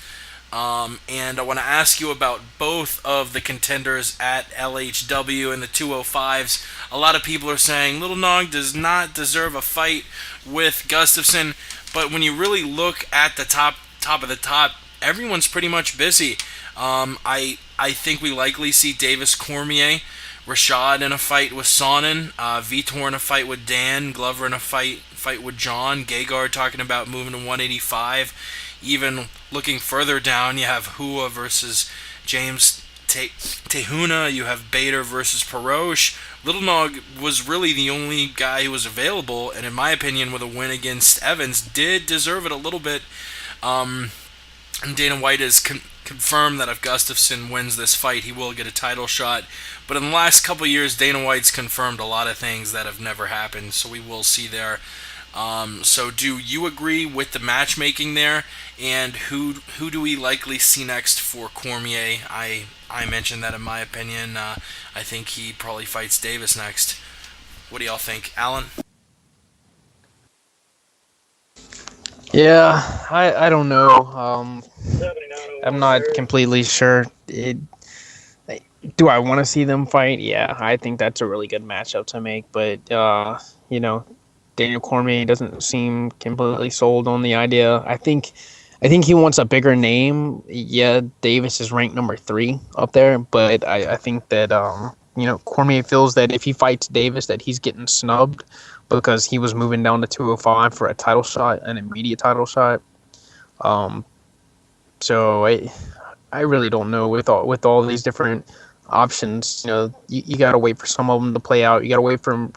And I want to ask you about both of the contenders at LHW and the 205s. A lot of people are saying Little Nog does not deserve a fight with Gustafsson, but when you really look at the top of the top, everyone's pretty much busy. I think we likely see Davis Cormier, Rashad in a fight with Sonnen, Vitor in a fight with Dan, Glover in a fight with John, Gegard talking about moving to 185. Even looking further down, you have Hua versus James Tehuna, you have Bader versus Perosh. Little Nog was really the only guy who was available, and in my opinion, with a win against Evans, did deserve it a little bit. And Dana White has confirmed that if Gustafsson wins this fight, he will get a title shot. But in the last couple of years, Dana White's confirmed a lot of things that have never happened, so we will see there. So do you agree with the matchmaking there? And who do we likely see next for Cormier? I mentioned that in my opinion. I think he probably fights Davis next. What do y'all think, Alan? Yeah, I don't know. I'm not completely sure. Do I want to see them fight? Yeah, I think that's a really good matchup to make. But, Daniel Cormier doesn't seem completely sold on the idea. I think he wants a bigger name. Yeah, Davis is ranked number 3 up there. But I think that, Cormier feels that if he fights Davis that he's getting snubbed because he was moving down to 205 for a title shot, an immediate title shot. So I really don't know with all these different options. You got to wait for some of them to play out. You got to wait for,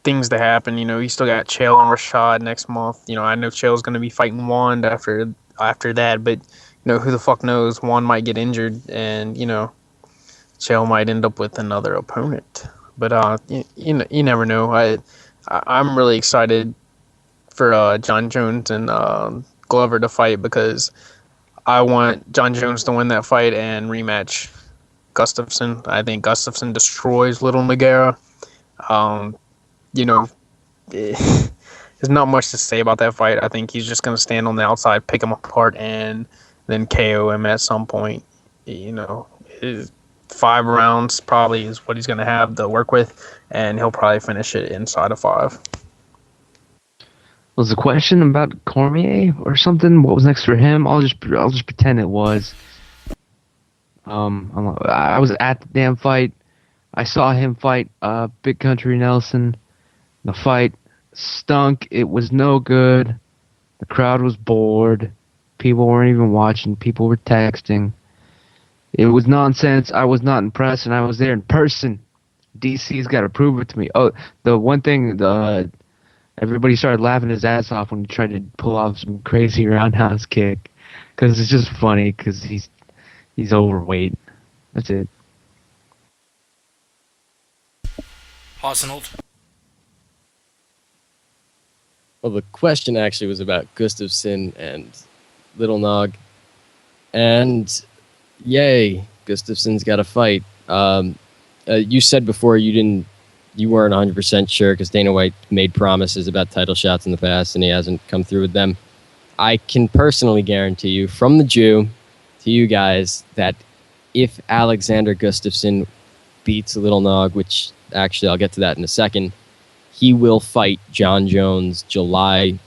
things to happen. You still got Chael and Rashad next month. I know Chael's going to be fighting Wand after that, but who the fuck knows? Wand might get injured, and Chael might end up with another opponent. But you never know. I'm really excited for John Jones and Glover to fight because I want John Jones to win that fight and rematch Gustafsson. I think Gustafsson destroys Little Nogueira. There's not much to say about that fight. I think he's just going to stand on the outside, pick him apart, and then KO him at some point. 5 rounds probably is what he's going to have to work with, and he'll probably finish it inside of 5. Was the question about Cormier or something? What was next for him? I'll just pretend it was. I was at the damn fight. I saw him fight Big Country Nelson. The fight stunk. It was no good. The crowd was bored. People weren't even watching. People were texting. It was nonsense. I was not impressed, and I was there in person. DC's got to prove it to me. Oh, the one thing, everybody started laughing his ass off when he tried to pull off some crazy roundhouse kick, because it's just funny because he's overweight. That's it. Hassenhold? Well, the question actually was about Gustafsson and Little Nog. And yay, Gustafsson's got a fight. You said before you weren't 100% sure because Dana White made promises about title shots in the past and he hasn't come through with them. I can personally guarantee you from the Jew to you guys that if Alexander Gustafsson beats Little Nog, which actually I'll get to that in a second, he will fight John Jones July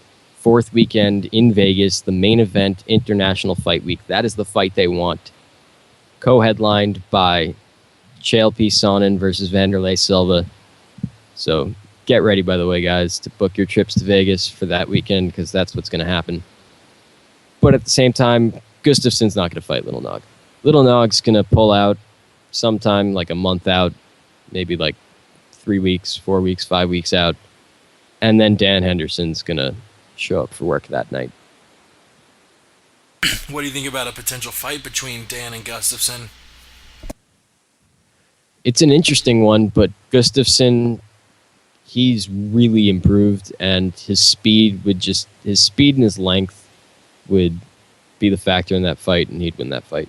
4th weekend in Vegas, the main event, International Fight Week. That is the fight they want. Co-headlined by Chael P. Sonnen versus Vanderlei Silva. So get ready, by the way, guys, to book your trips to Vegas for that weekend, because that's what's going to happen. But at the same time, Gustafsson's not going to fight Little Nog. Little Nog's going to pull out sometime like a month out, maybe like 3 weeks, 4 weeks, 5 weeks out. And then Dan Henderson's going to show up for work that night. What do you think about a potential fight between Dan and Gustafsson? It's an interesting one, but Gustafsson, he's really improved, and his speed and his length would be the factor in that fight, and he'd win that fight.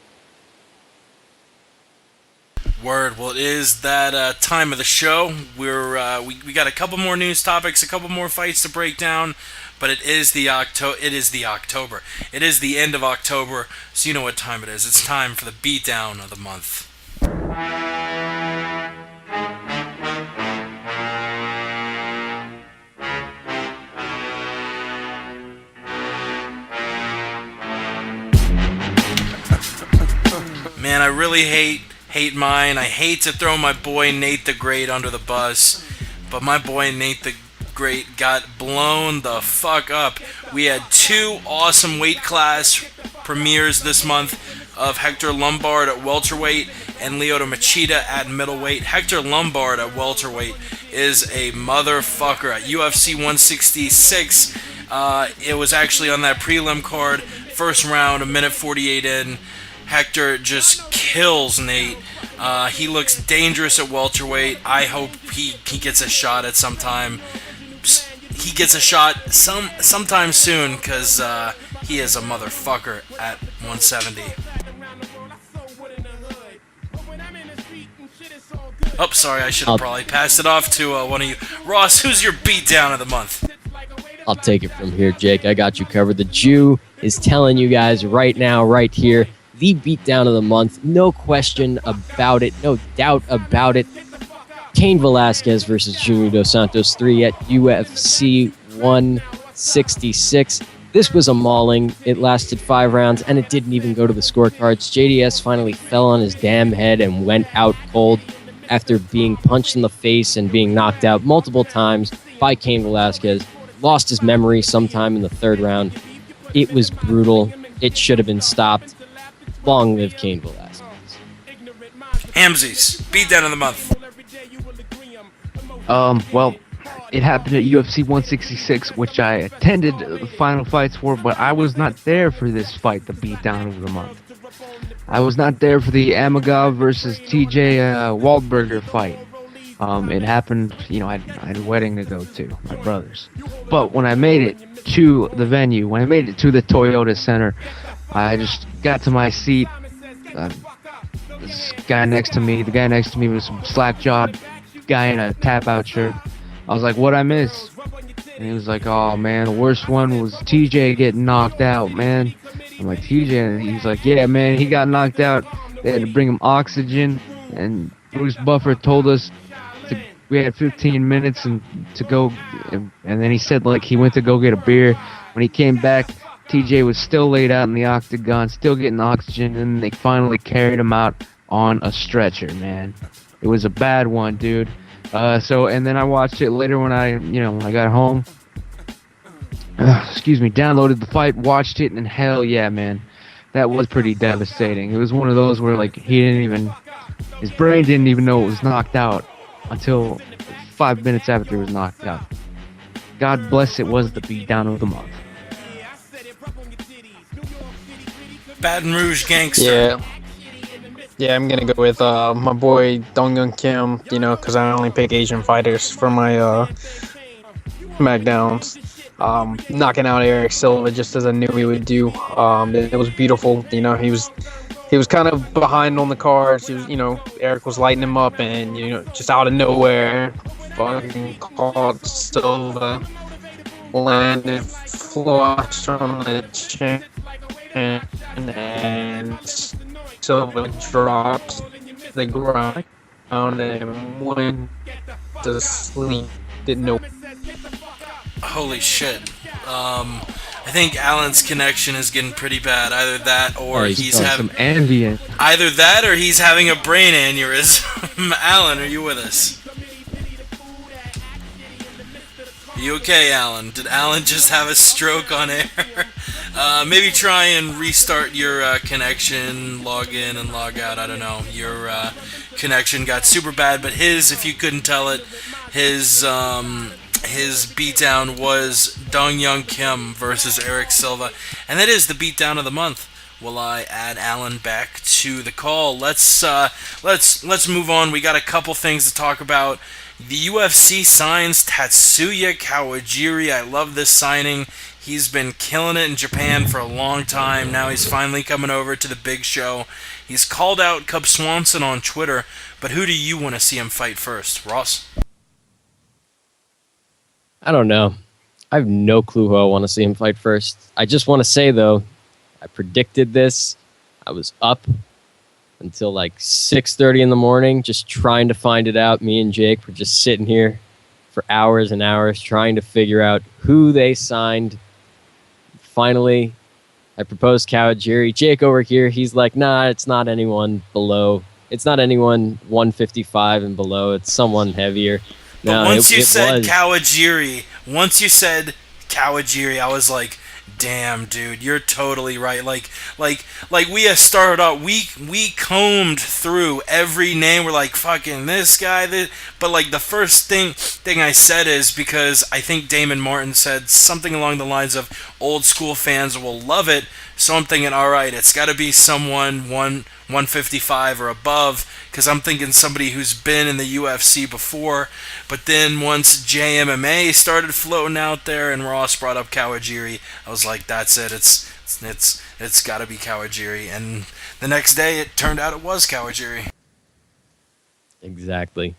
Word. Well, it is that time of the show. We got a couple more news topics, a couple more fights to break down, but it is the October. It is the end of October, so you know what time it is. It's time for the beatdown of the month. Man, I really hate mine. I hate to throw my boy Nate the Great under the bus, but my boy Nate the Great got blown the fuck up. We had 2 awesome weight class premieres this month of Hector Lombard at welterweight and Lyoto Machida at middleweight. Hector Lombard at welterweight is a motherfucker. At UFC 166, it was actually on that prelim card. First round, a minute 48 in. Hector just kills Nate. He looks dangerous at welterweight. I hope he gets a shot at some time. He gets a shot sometime soon, because he is a motherfucker at 170. Oh, sorry, I should have probably passed it off to one of you. Ross, who's your beatdown of the month? I'll take it from here, Jake. I got you covered. The Jew is telling you guys right now, right here, the beatdown of the month. No question about it. No doubt about it. Cain Velasquez versus Junior Dos Santos 3 at UFC 166. This was a mauling. It lasted 5 rounds, and it didn't even go to the scorecards. JDS finally fell on his damn head and went out cold after being punched in the face and being knocked out multiple times by Cain Velasquez. Lost his memory sometime in the 3rd round. It was brutal. It should have been stopped. Long live Cain Velasquez. Hamsies, beatdown of the month. Well, it happened at UFC 166, which I attended the final fights for, but I was not there for this fight, the beatdown of the month. I was not there for the Amagov versus TJ Waldberger fight. It happened, I had a wedding to go to, my brother's. But when I made it to the venue, when I made it to the Toyota Center, I just got to my seat. The guy next to me was some slack-jawed guy in a tap-out shirt. I was like, what'd I miss? And he was like, oh, man, the worst one was TJ getting knocked out, man. I'm like, TJ? And he was like, yeah, man, he got knocked out. They had to bring him oxygen. And Bruce Buffer told us we had 15 minutes to go. And then he said, like, he went to go get a beer. When he came back, TJ was still laid out in the octagon, still getting oxygen, and they finally carried him out on a stretcher, man. It was a bad one, dude. And then I watched it later when I got home. Downloaded the fight, watched it, and hell yeah, man. That was pretty devastating. It was one of those where, like, his brain didn't even know it was knocked out until 5 minutes after it was knocked out. God bless, it was the beatdown of the month. Baton Rouge Gangster. Yeah, I'm going to go with my boy Dong-Gun Kim, because I only pick Asian fighters for my SmackDowns. Knocking out Eric Silva just as I knew he would do. It was beautiful. He was kind of behind on the cards. He was, Eric was lighting him up, and just out of nowhere, fucking caught Silva, landed flush on the chin, and Silva dropped the ground and went to sleep. Didn't know. Holy shit. I think Alan's connection is getting pretty bad. Either that or he's having some ambient. either that or he's having a brain aneurysm. Alan, are you with us? Are you okay, Alan? Did Alan just have a stroke on air? Maybe try and restart your connection, log in and log out. I don't know. Your connection got super bad, but if you couldn't tell it, his beatdown was Dong Young Kim versus Eric Silva, and that is the beatdown of the month. Will I add Alan back to the call? Let's move on. We got a couple things to talk about. The UFC signs Tatsuya Kawajiri. I love this signing. He's been killing it in Japan for a long time. Now he's finally coming over to the big show. He's called out Cub Swanson on Twitter, but who do you want to see him fight first? Ross? I don't know. I have no clue who I want to see him fight first. I just want to say, though, I predicted this. I was up until like 6:30 in the morning just trying to find it out. Me and Jake were just sitting here for hours and hours trying to figure out who they signed. Finally, I proposed Kawajiri. Jake over here, he's like, nah, it's not anyone below. It's not anyone 155 and below. It's someone heavier. But No, once you said was. Kawajiri, I was like, damn, dude, you're totally right. Like we have started out, we combed through every name. We're like, fucking this guy, this. But like the first thing I said is because I think Damon Martin said something along the lines of old school fans will love it. So I'm thinking, all right, it's got to be someone 155 or above, because I'm thinking somebody who's been in the UFC before. But then once JMMA started floating out there and Ross brought up Kawajiri, I was like, that's it. It's got to be Kawajiri. And the next day, it turned out it was Kawajiri. Exactly.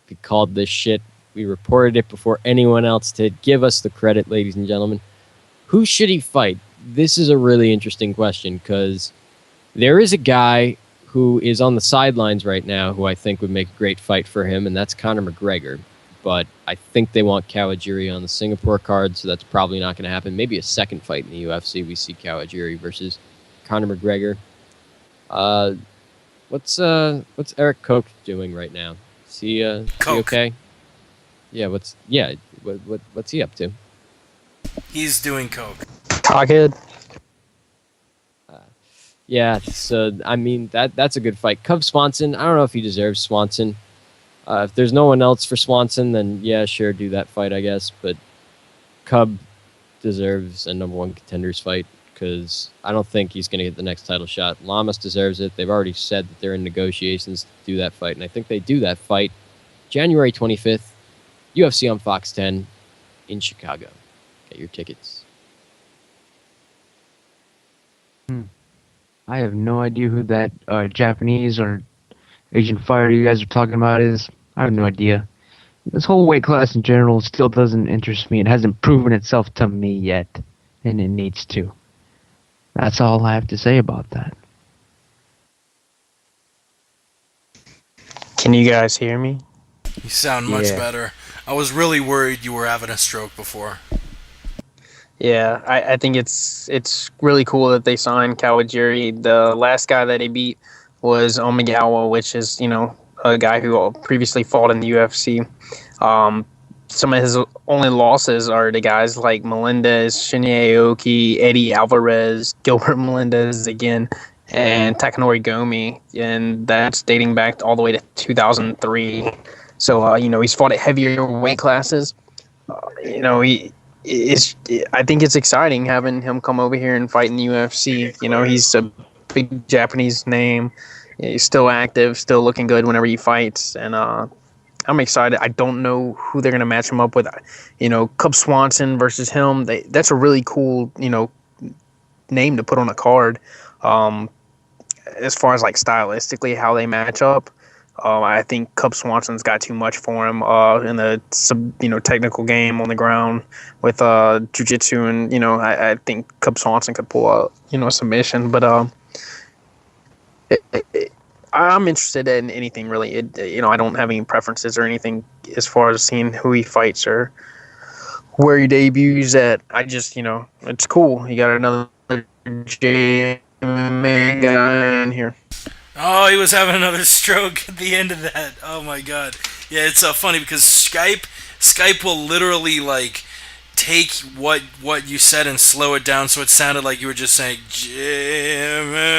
We called this shit. We reported it before anyone else did. Give us the credit, ladies and gentlemen. Who should he fight? This is a really interesting question because there is a guy who is on the sidelines right now who I think would make a great fight for him, and that's Conor McGregor. But I think they want Kawajiri on the Singapore card, so that's probably not going to happen. Maybe a second fight in the UFC, we see Kawajiri versus Conor McGregor. What's Eric Koch doing right now? Is he okay? Yeah. What's he up to? He's doing coke. Cockhead. Yeah, so I mean that's a good fight. Cub Swanson, I don't know if he deserves Swanson. If there's no one else for Swanson, then yeah, sure, do that fight, I guess. But Cub deserves a number one contenders fight because I don't think he's going to get the next title shot. Lamas deserves it. They've already said that they're in negotiations to do that fight, and I think they do that fight January 25th, UFC on Fox 10 in Chicago. Get your tickets. I have no idea who that Japanese or Asian fighter you guys are talking about is. I have no idea. This whole weight class in general still doesn't interest me. It hasn't proven itself to me yet, and it needs to. That's all I have to say about that. Can you guys hear me? You sound much Yeah. better. I was really worried you were having a stroke before. Yeah, I think it's really cool that they signed Kawajiri. The last guy that he beat was Omigawa, which is, a guy who previously fought in the UFC. Some of his only losses are to guys like Melendez, Shinya Aoki, Eddie Alvarez, Gilbert Melendez again, and Takanori Gomi, and that's dating back all the way to 2003. So, he's fought at heavier weight classes. I think it's exciting having him come over here and fight in the UFC. He's a big Japanese name. He's still active, still looking good whenever he fights, and I'm excited. I don't know who they're going to match him up with. Cub Swanson versus him. That's a really cool, name to put on a card. As far as like stylistically how they match up, I think Cub Swanson's got too much for him in the technical game on the ground with jiu-jitsu, and I think Cub Swanson could pull out a submission, but I'm interested in anything really. I don't have any preferences or anything as far as seeing who he fights or where he debuts at. I just, it's cool. You got another JMA guy in here. Oh, he was having another stroke at the end of that. Oh my god. Yeah, it's funny because Skype will literally like take what you said and slow it down so it sounded like you were just saying JMA.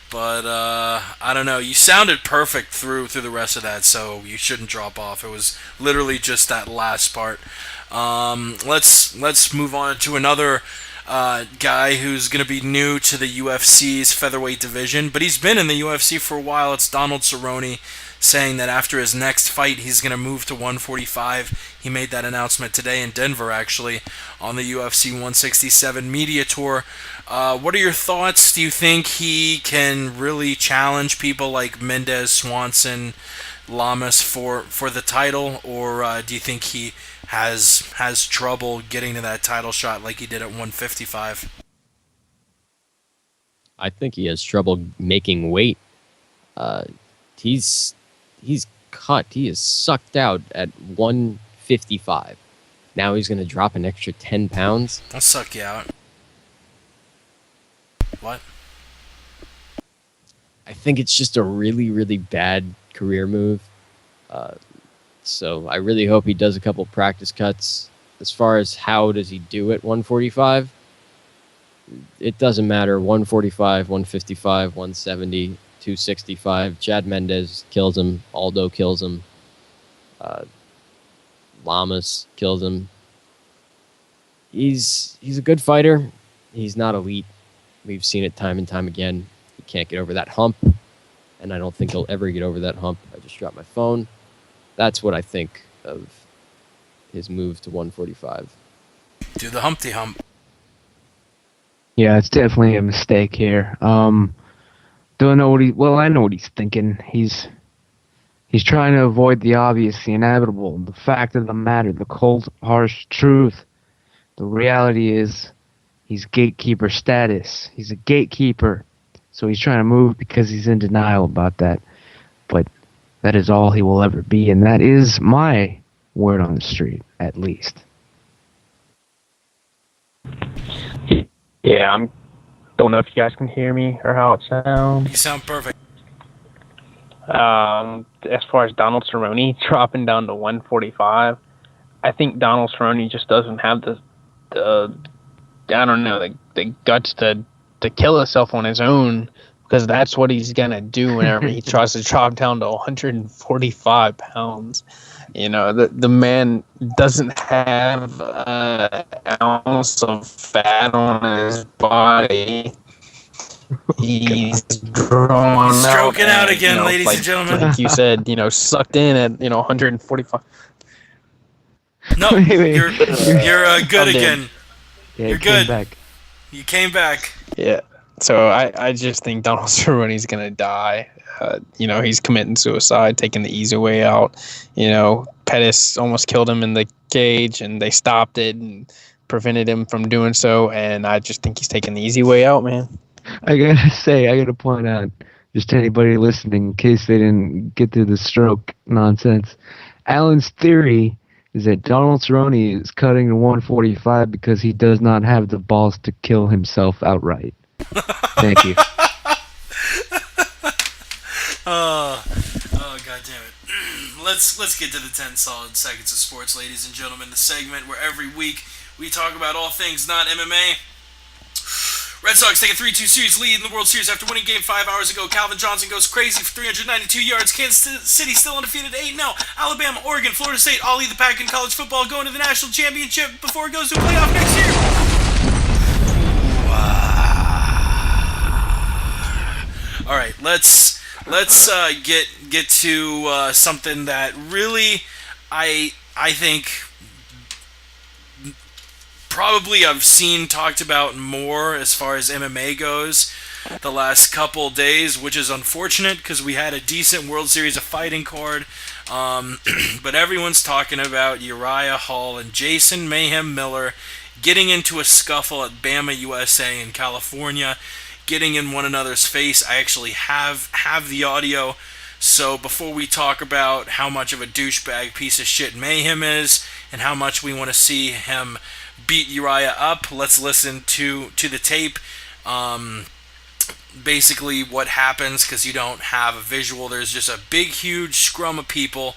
But I don't know. You sounded perfect through the rest of that, so you shouldn't drop off. It was literally just that last part. Let's move on to another guy who's going to be new to the UFC's featherweight division, but he's been in the UFC for a while. It's Donald Cerrone, saying that after his next fight, he's going to move to 145. He made that announcement today in Denver, actually, on the UFC 167 media tour. What are your thoughts? Do you think he can really challenge people like Mendez, Swanson, Lamas for the title, or do you think he has trouble getting to that title shot like he did at 155? I think he has trouble making weight. He's cut. He is sucked out at 155. Now he's going to drop an extra 10 pounds. I'll suck you out. What? I think it's just a really, really bad career move. So I really hope he does a couple practice cuts. As far as how does he do at 145, it doesn't matter. 145, 155, 170, 265. Chad Mendez kills him. Aldo kills him. Lamas kills him. He's a good fighter. He's not elite. We've seen it time and time again. He can't get over that hump, and I don't think he'll ever get over that hump. I just dropped my phone. That's what I think of his move to 145. Do the Humpty Hump. Yeah, it's definitely a mistake here. Don't know what I know what he's thinking. He's trying to avoid the obvious, the inevitable, the fact of the matter, the cold, harsh truth. The reality is he's gatekeeper status. He's a gatekeeper. So he's trying to move because he's in denial about that. But that is all he will ever be, and that is my word on the street, at least. Yeah, don't know if you guys can hear me or how it sounds. You sound perfect. As far as Donald Cerrone dropping down to 145, I think Donald Cerrone just doesn't have the guts to kill himself on his own, because that's what he's gonna do whenever he tries to drop down to 145 pounds. The man doesn't have an ounce of fat on his body. He's drawn Stroking out and, again, ladies and gentlemen. Like you said, sucked in at 145. No, you're good again. Yeah, You're he came good. back. You came back. Yeah. So I just think Donald Cerrone's going to die. He's committing suicide, taking the easy way out. Pettis almost killed him in the cage, and they stopped it and prevented him from doing so. And I just think he's taking the easy way out, man. I gotta point out, just to anybody listening, in case they didn't get through the stroke nonsense, Alan's theory is that Donald Cerrone is cutting to 145 because he does not have the balls to kill himself outright. Thank you. Oh, god damn it. Let's get to the 10 solid seconds of sports, ladies and gentlemen. The segment where every week we talk about all things not MMA. Red Sox take a 3-2 series lead in the World Series after winning Game 5 hours ago. Calvin Johnson goes crazy for 392 yards. Kansas City still undefeated 8-0. Alabama, Oregon, Florida State all lead the pack in college football, going to the national championship before it goes to a playoff next year. All right, let's get to something that really I think probably I've seen talked about more as far as MMA goes the last couple days, which is unfortunate because we had a decent World Series of Fighting card. But everyone's talking about Uriah Hall and Jason Mayhem Miller getting into a scuffle at Bama USA in California, getting in one another's face. I actually have the audio So before we talk about how much of a douchebag piece of shit Mayhem is and how much we want to see him beat Uriah up, let's listen to the tape. Basically what happens, because you don't have a visual. There's just a big, huge scrum of people,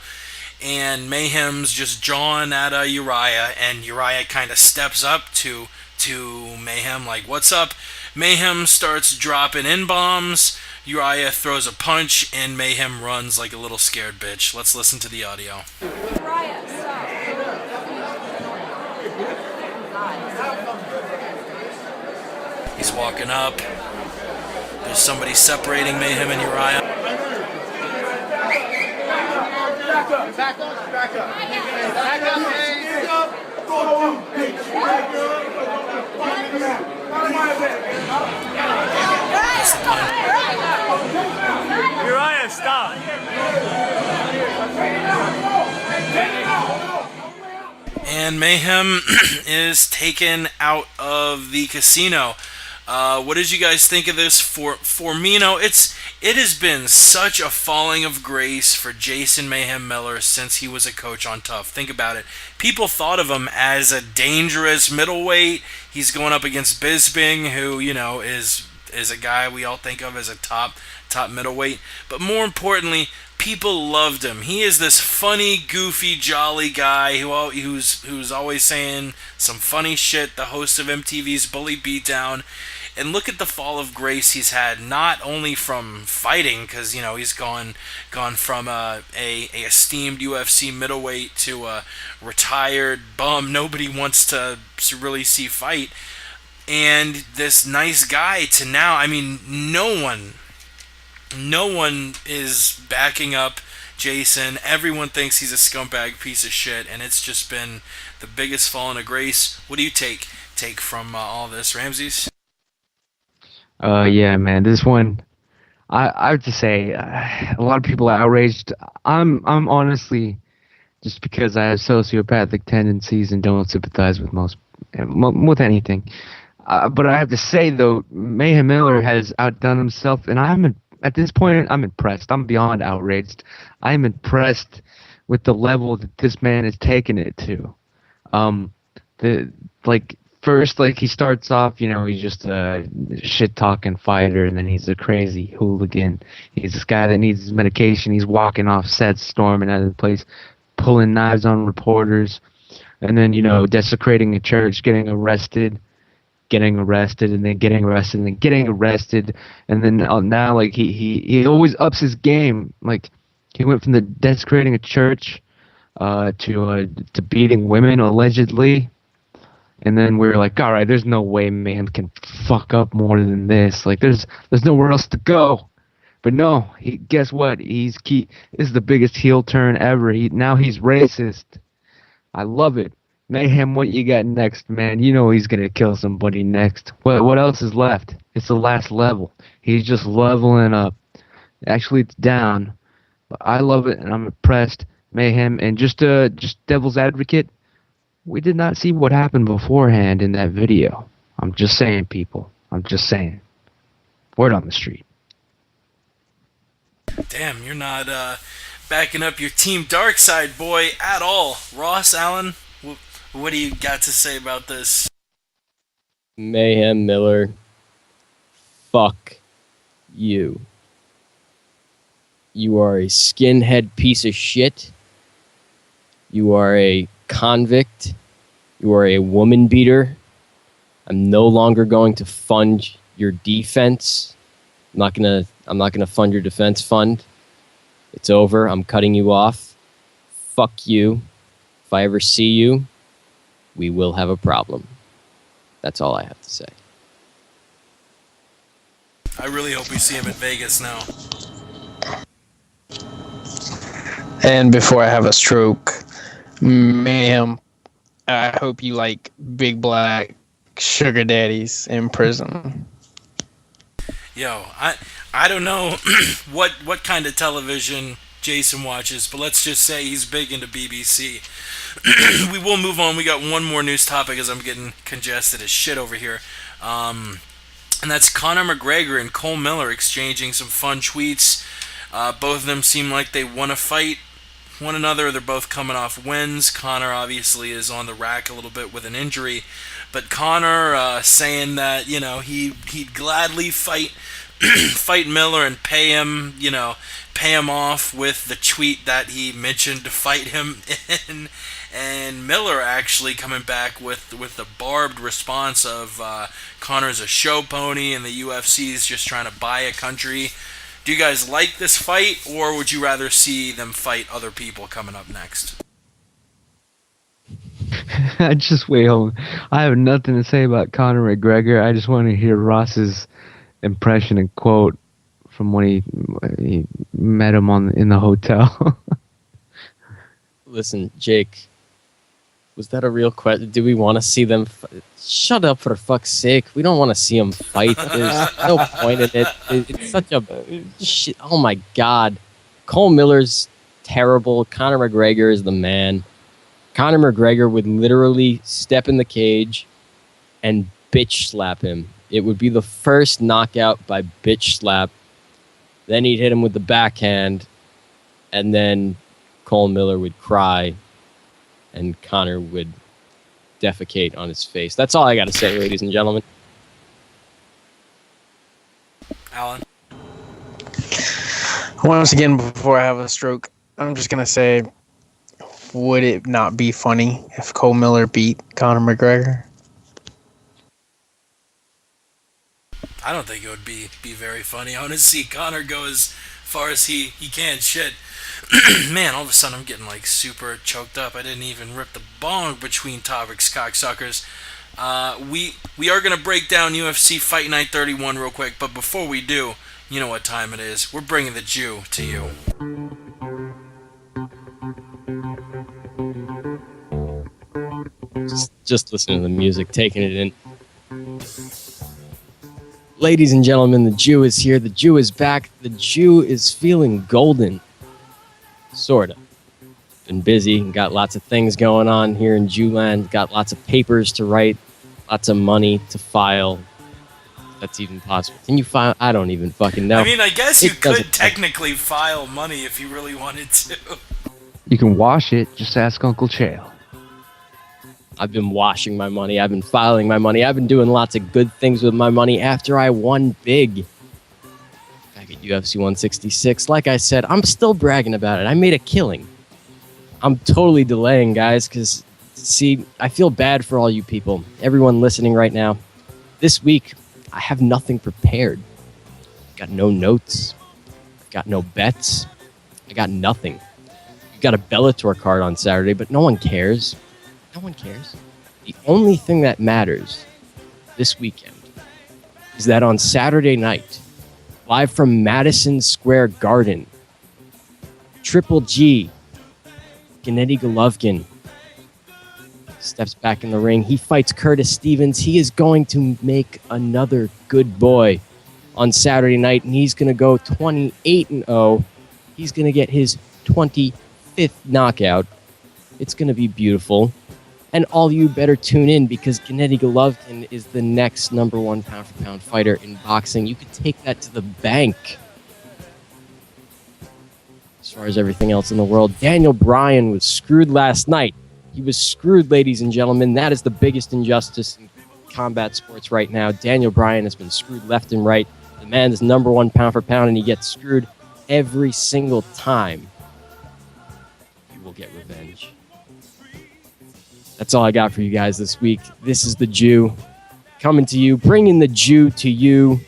and Mayhem's just jawing at Uriah, and Uriah kind of steps up to Mayhem, like, what's up? Mayhem starts dropping in-bombs. Uriah throws a punch, and Mayhem runs like a little scared bitch. Let's listen to the audio. Uriah, stop. He's walking up. There's somebody separating Mayhem and Uriah. Back up. Back up. Back up. Hands up. Uriah, stop. And Mayhem is taken out of the casino. What did you guys think of this? For me, it has been such a falling of grace for Jason Mayhem Miller since he was a coach on Tough. Think about it. People thought of him as a dangerous middleweight. He's going up against Bisping, who is a guy we all think of as a top middleweight. But more importantly, people loved him. He is this funny, goofy, jolly guy who's always saying some funny shit. The host of MTV's Bully Beatdown. And look at the fall of grace he's had, not only from fighting, because he's gone from a esteemed UFC middleweight to a retired bum nobody wants to really see fight, and this nice guy to now. I mean, no one is backing up Jason. Everyone thinks he's a scumbag piece of shit, and it's just been the biggest falling of grace. What do you take from all this, Ramses? Yeah, man, this one, I have to say, a lot of people are outraged. I'm honestly, just because I have sociopathic tendencies and don't sympathize with anything. But I have to say, though, Mayhem Miller has outdone himself, and at this point, I'm impressed. I'm beyond outraged. I'm impressed with the level that this man has taken it to. First, he starts off, he's just a shit-talking fighter, and then he's a crazy hooligan. He's this guy that needs his medication. He's walking off sets, storming out of the place, pulling knives on reporters, and then, desecrating a church, getting arrested, and then getting arrested, and then getting arrested, and then now, he always ups his game. He went from the desecrating a church to beating women, allegedly. And then we're like, all right, there's no way Mayhem can fuck up more than this. There's nowhere else to go. But no, guess what? This is the biggest heel turn ever. Now he's racist. I love it. Mayhem, what you got next, man? He's gonna kill somebody next. What else is left? It's the last level. He's just leveling up. Actually, it's down. But I love it, and I'm impressed. Mayhem, and just devil's advocate. We did not see what happened beforehand in that video. I'm just saying, people. I'm just saying. Word on the street. Damn, you're not backing up your Team Dark Side boy at all. Ross, Allen, what do you got to say about this? Mayhem Miller, fuck you. You are a skinhead piece of shit. You are a convict. You are a woman beater. I'm no longer going to fund your defense. I'm not gonna fund your defense fund. It's over. I'm cutting you off. Fuck you. If I ever see you, we will have a problem. That's all I have to say. I really hope we see him in Vegas now. And before I have a stroke, Mayhem, I hope you like big black sugar daddies in prison. Yo, I don't know what kind of television Jason watches, but let's just say he's big into BBC. We will move on. We got one more news topic as I'm getting congested as shit over here. And that's Conor McGregor and Cole Miller exchanging some fun tweets. Both of them seem like they want to fight one another. They're both coming off wins. Conor obviously is on the rack a little bit with an injury, but Conor saying that he'd gladly fight fight Miller and pay him off with the tweet that he mentioned to fight him in. And Miller actually coming back with the barbed response of Conor's a show pony and the UFC is just trying to buy a country. Do you guys like this fight, or would you rather see them fight other people coming up next? I just wait home. I have nothing to say about Conor McGregor. I just want to hear Ross's impression and quote from when he met him in the hotel. Listen, Jake, was that a real question? Do we want to see them? Shut up, for fuck's sake. We don't want to see them fight. There's no point in it. It's such a shit. Oh my God. Cole Miller's terrible. Conor McGregor is the man. Conor McGregor would literally step in the cage and bitch slap him. It would be the first knockout by bitch slap. Then he'd hit him with the backhand, and then Cole Miller would cry, and Conor would defecate on his face. That's all I got to say, ladies and gentlemen. Alan? Once again, before I have a stroke, I'm just going to say, would it not be funny if Cole Miller beat Conor McGregor? I don't think it would be very funny. I want to see Conor go as far as he can. Shit. Man, all of a sudden I'm getting like super choked up. I didn't even rip the bong between topics, cocksuckers. We are going to break down UFC Fight Night 31 real quick, but before we do, you know what time it is. We're bringing the Jew to you. Just listening to the music, taking it in. Ladies and gentlemen, the Jew is here. The Jew is back. The Jew is feeling golden. Sorta. Been busy. Got lots of things going on here in Jewland. Got lots of papers to write. Lots of money to file. If that's even possible. Can you file? I don't even fucking know. I mean, I guess you could technically file money if you really wanted to. You can wash it. Just ask Uncle Chael. I've been washing my money. I've been filing my money. I've been doing lots of good things with my money after I won big. Back at UFC 166. Like I said, I'm still bragging about it. I made a killing. I'm totally delaying, guys, because, see, I feel bad for all you people. Everyone listening right now. This week, I have nothing prepared. Got no notes. Got no bets. I got nothing. You got a Bellator card on Saturday, but no one cares. No one cares. The only thing that matters this weekend is that on Saturday night, live from Madison Square Garden, Triple G, Gennady Golovkin, steps back in the ring. He fights Curtis Stevens. He is going to make another good boy on Saturday night, and he's going to go 28-0. He's going to get his 25th knockout. It's going to be beautiful. And all you better tune in because Gennady Golovkin is the next number one pound-for-pound fighter in boxing. You could take that to the bank. As far as everything else in the world, Daniel Bryan was screwed last night. He was screwed, ladies and gentlemen. That is the biggest injustice in combat sports right now. Daniel Bryan has been screwed left and right. The man is number one pound-for-pound, and he gets screwed every single time. He will get revenge. That's all I got for you guys this week. This is the Jew coming to you, bringing the Jew to you.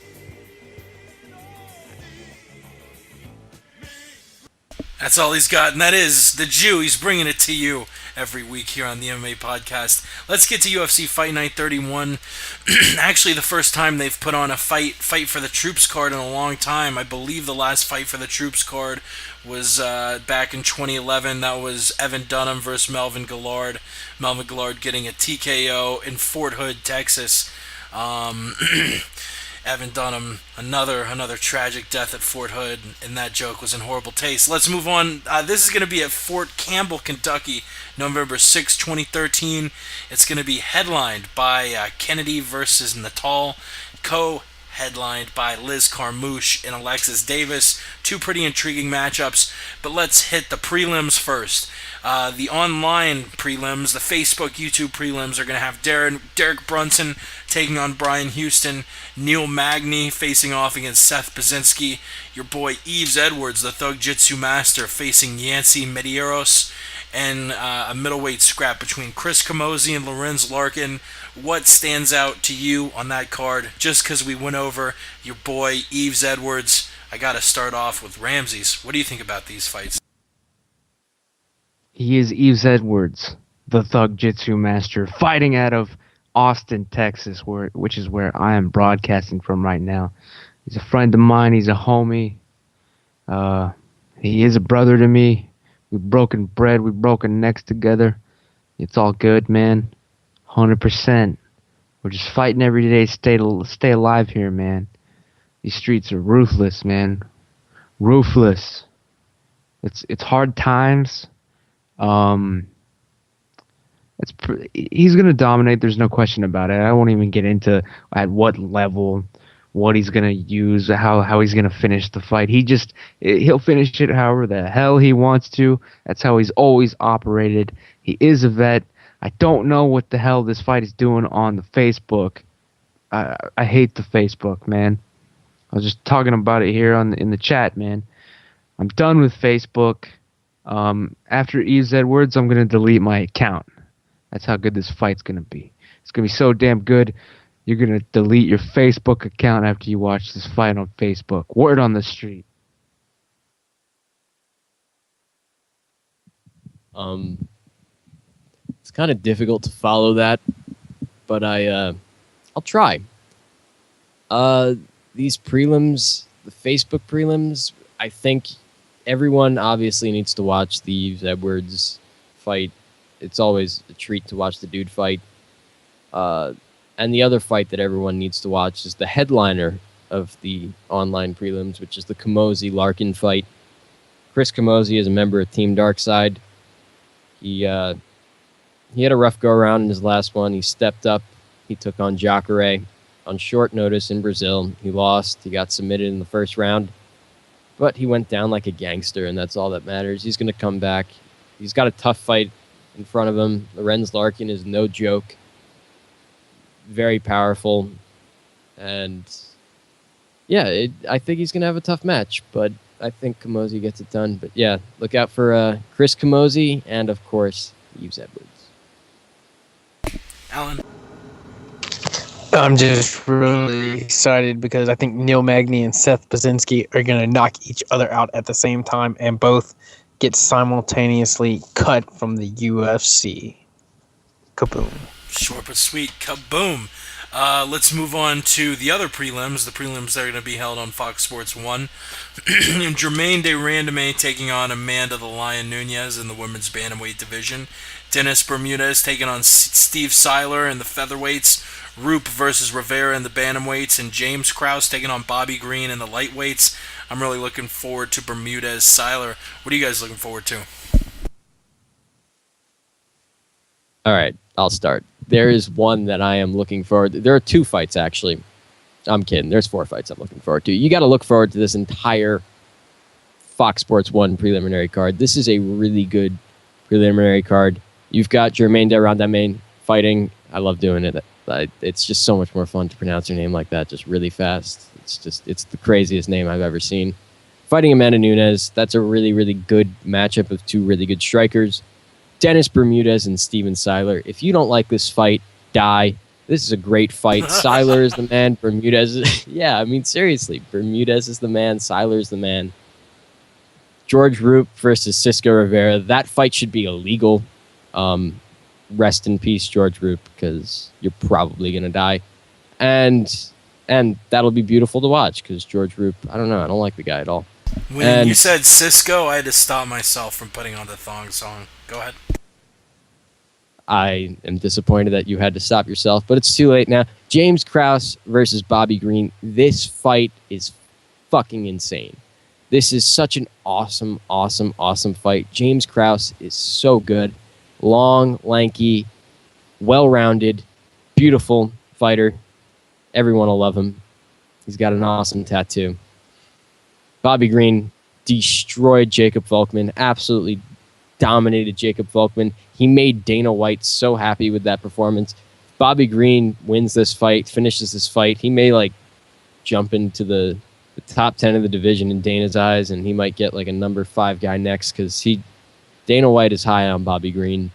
That's all he's got, and that is the Jew. He's bringing it to you every week here on the MMA Podcast. Let's get to UFC Fight Night 31. Actually, the first time they've put on a fight for the Troops card in a long time. I believe the last fight for the Troops card was back in 2011. That was Evan Dunham versus Melvin Gillard. Melvin Gillard getting a TKO in Fort Hood, Texas. Evan Dunham, another tragic death at Fort Hood, and that joke was in horrible taste. Let's move on. This is going to be at Fort Campbell, Kentucky, November 6, 2013. It's going to be headlined by Kennedy versus Natal. headlined by Liz Carmouche and Alexis Davis. Two pretty intriguing matchups, but let's hit the prelims first. The online prelims, the Facebook, YouTube prelims, are going to have Derek Brunson taking on Brian Houston, Neil Magny facing off against Seth Pazinski, your boy Yves Edwards, the Thug Jitsu Master, facing Yancy Medeiros, and a middleweight scrap between Chris Camozzi and Lorenz Larkin. What stands out to you on that card? Just because we went over your boy Yves Edwards, I got to start off with Ramses. What do you think about these fights? He is Yves Edwards, the Thug Jitsu Master, fighting out of Austin, Texas, which is where I am broadcasting from right now. He's a friend of mine. He's a homie. He is a brother to me. We've broken bread. We've broken necks together. It's all good, man. 100%. We're just fighting every day to stay alive here, man. These streets are ruthless, man. Ruthless. It's hard times. He's going to dominate. There's no question about it. I won't even get into at what level, what he's going to use, how he's going to finish the fight. He'll finish it however the hell he wants to. That's how he's always operated. He is a vet. I don't know what the hell this fight is doing on the Facebook. I hate the Facebook, man. I was just talking about it here in the chat, man. I'm done with Facebook. After Yves Edwards, I'm going to delete my account. That's how good this fight's going to be. It's going to be so damn good, you're going to delete your Facebook account after you watch this fight on Facebook. Word on the street. It's kind of difficult to follow that, but I'll try. These prelims, the Facebook prelims, I think everyone obviously needs to watch the Yves Edwards fight. It's always a treat to watch the dude fight. And the other fight that everyone needs to watch is the headliner of the online prelims, which is the Camozzi-Larkin fight. Chris Camozzi is a member of Team Darkside. He had a rough go-around in his last one. He stepped up. He took on Jacare on short notice in Brazil. He lost. He got submitted in the first round. But he went down like a gangster, and that's all that matters. He's going to come back. He's got a tough fight in front of him. Lorenz Larkin is no joke. Very powerful. And, yeah, I think he's going to have a tough match, but I think Camozzi gets it done. But, yeah, look out for Chris Camozzi and, of course, Yves Edwards. Alan? I'm just really excited because I think Neil Magny and Seth Pazinski are going to knock each other out at the same time and both get simultaneously cut from the UFC. Kaboom. Short but sweet. Kaboom. Let's move on to the other prelims. The prelims that are going to be held on Fox Sports 1. Jermaine de Randamie taking on Amanda the Lion Nunez in the women's bantamweight division. Dennis Bermudez taking on Steve Seiler in the featherweights. Roop versus Rivera in the bantamweights. And James Krause taking on Bobby Green in the lightweights. I'm really looking forward to Bermudez Seiler. What are you guys looking forward to? All right, I'll start. There is one that I am looking forward to. There are two fights, actually. I'm kidding. There's 4 fights I'm looking forward to. You got to look forward to this entire Fox Sports 1 preliminary card. This is a really good preliminary card. You've got Jermaine de Randamie fighting. I love doing it. It's just so much more fun to pronounce your name like that, just really fast. It's the craziest name I've ever seen. Fighting Amanda Nunez. That's a really, really good matchup of 2 really good strikers. Dennis Bermudez and Steven Seiler. If you don't like this fight, die. This is a great fight. Seiler is the man. Bermudez. Yeah, I mean, seriously. Bermudez is the man. Seiler is the man. George Roop versus Cisco Rivera. That fight should be illegal. Rest in peace, George Roop, because you're probably going to die. And that'll be beautiful to watch, because George Roop, I don't know. I don't like the guy at all. When you said Cisco, I had to stop myself from putting on the thong song. Go ahead. I am disappointed that you had to stop yourself, but it's too late now. James Krause versus Bobby Green. This fight is fucking insane. This is such an awesome, awesome, awesome fight. James Krause is so good. Long, lanky, well-rounded, beautiful fighter. Everyone will love him. He's got an awesome tattoo. Bobby Green destroyed Jacob Volkman, absolutely dominated Jacob Volkman. He made Dana White so happy with that performance. If Bobby Green wins this fight, finishes this fight, he may jump into the top 10 of the division in Dana's eyes, and he might get a number 5 guy next because Dana White is high on Bobby Green.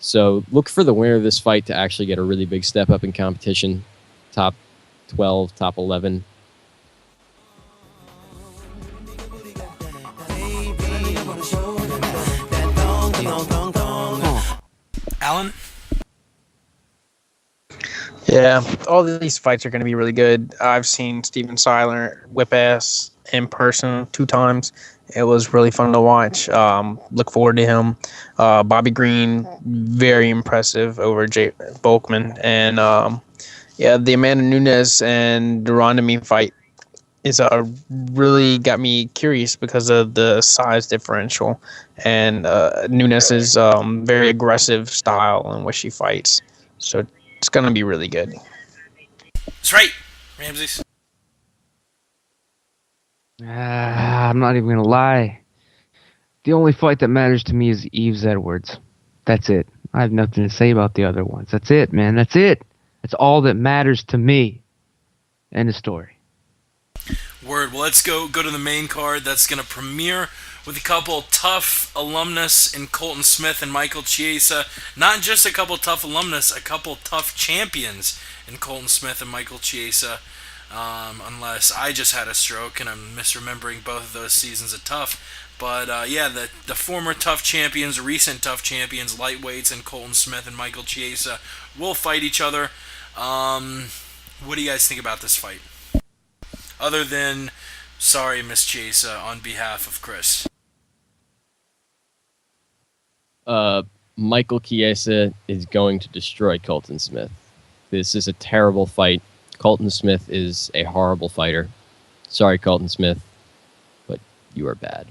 So look for the winner of this fight to actually get a really big step up in competition. Top 12, top 11. Alan? Yeah, all these fights are going to be really good. I've seen Steven Seiler whip ass in person 2 times. It was really fun to watch. Look forward to him. Bobby Green, very impressive over Jay Volkman. And the Amanda Nunes and Durandamy fight is really got me curious because of the size differential and Nunes' very aggressive style in which she fights. So it's going to be really good. That's right, Ramses. I'm not even going to lie. The only fight that matters to me is Yves Edwards. That's it. I have nothing to say about the other ones. That's it, man. That's it. That's all that matters to me. End of story. Word. Well, let's go to the main card. That's going to premiere with a couple tough alumnus in Colton Smith and Michael Chiesa. Not just a couple tough alumnus, a couple tough champions in Colton Smith and Michael Chiesa. Unless I just had a stroke and I'm misremembering both of those seasons of Tough. But the former Tough champions, recent Tough champions, lightweights, and Colton Smith and Michael Chiesa will fight each other. What do you guys think about this fight? Other than, sorry, Miss Chiesa, on behalf of Chris. Michael Chiesa is going to destroy Colton Smith. This is a terrible fight. Colton Smith is a horrible fighter. Sorry, Colton Smith, but you are bad.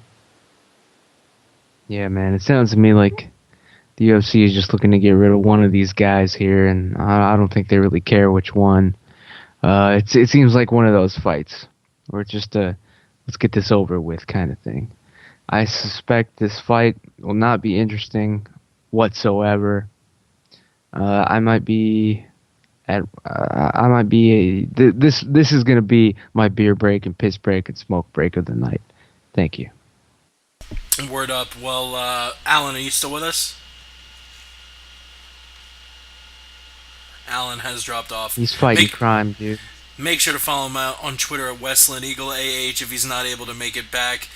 Yeah, man, it sounds to me like the UFC is just looking to get rid of one of these guys here, and I don't think they really care which one. It seems like one of those fights where it's just a let's get this over with kind of thing. I suspect this fight will not be interesting whatsoever. This is going to be my beer break and piss break and smoke break of the night. Thank you. Word up. Well, Alan, are you still with us? Alan has dropped off. He's fighting crime, dude. Make sure to follow him out on Twitter at Westland Eagle AH if he's not able to make it back.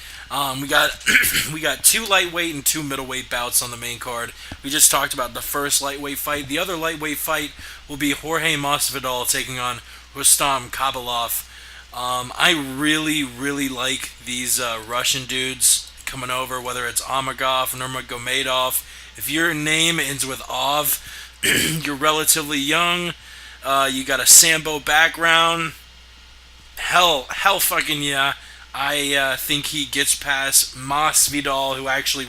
We got 2 lightweight and 2 middleweight bouts on the main card. We just talked about the first lightweight fight. The other lightweight fight will be Jorge Masvidal taking on Rustam Khabilov. I really, really like these Russian dudes coming over, whether it's Amagov, Nurmagomedov. If your name ends with Ov, you're relatively young. You got a Sambo background. Hell fucking yeah. I think he gets past Masvidal, who actually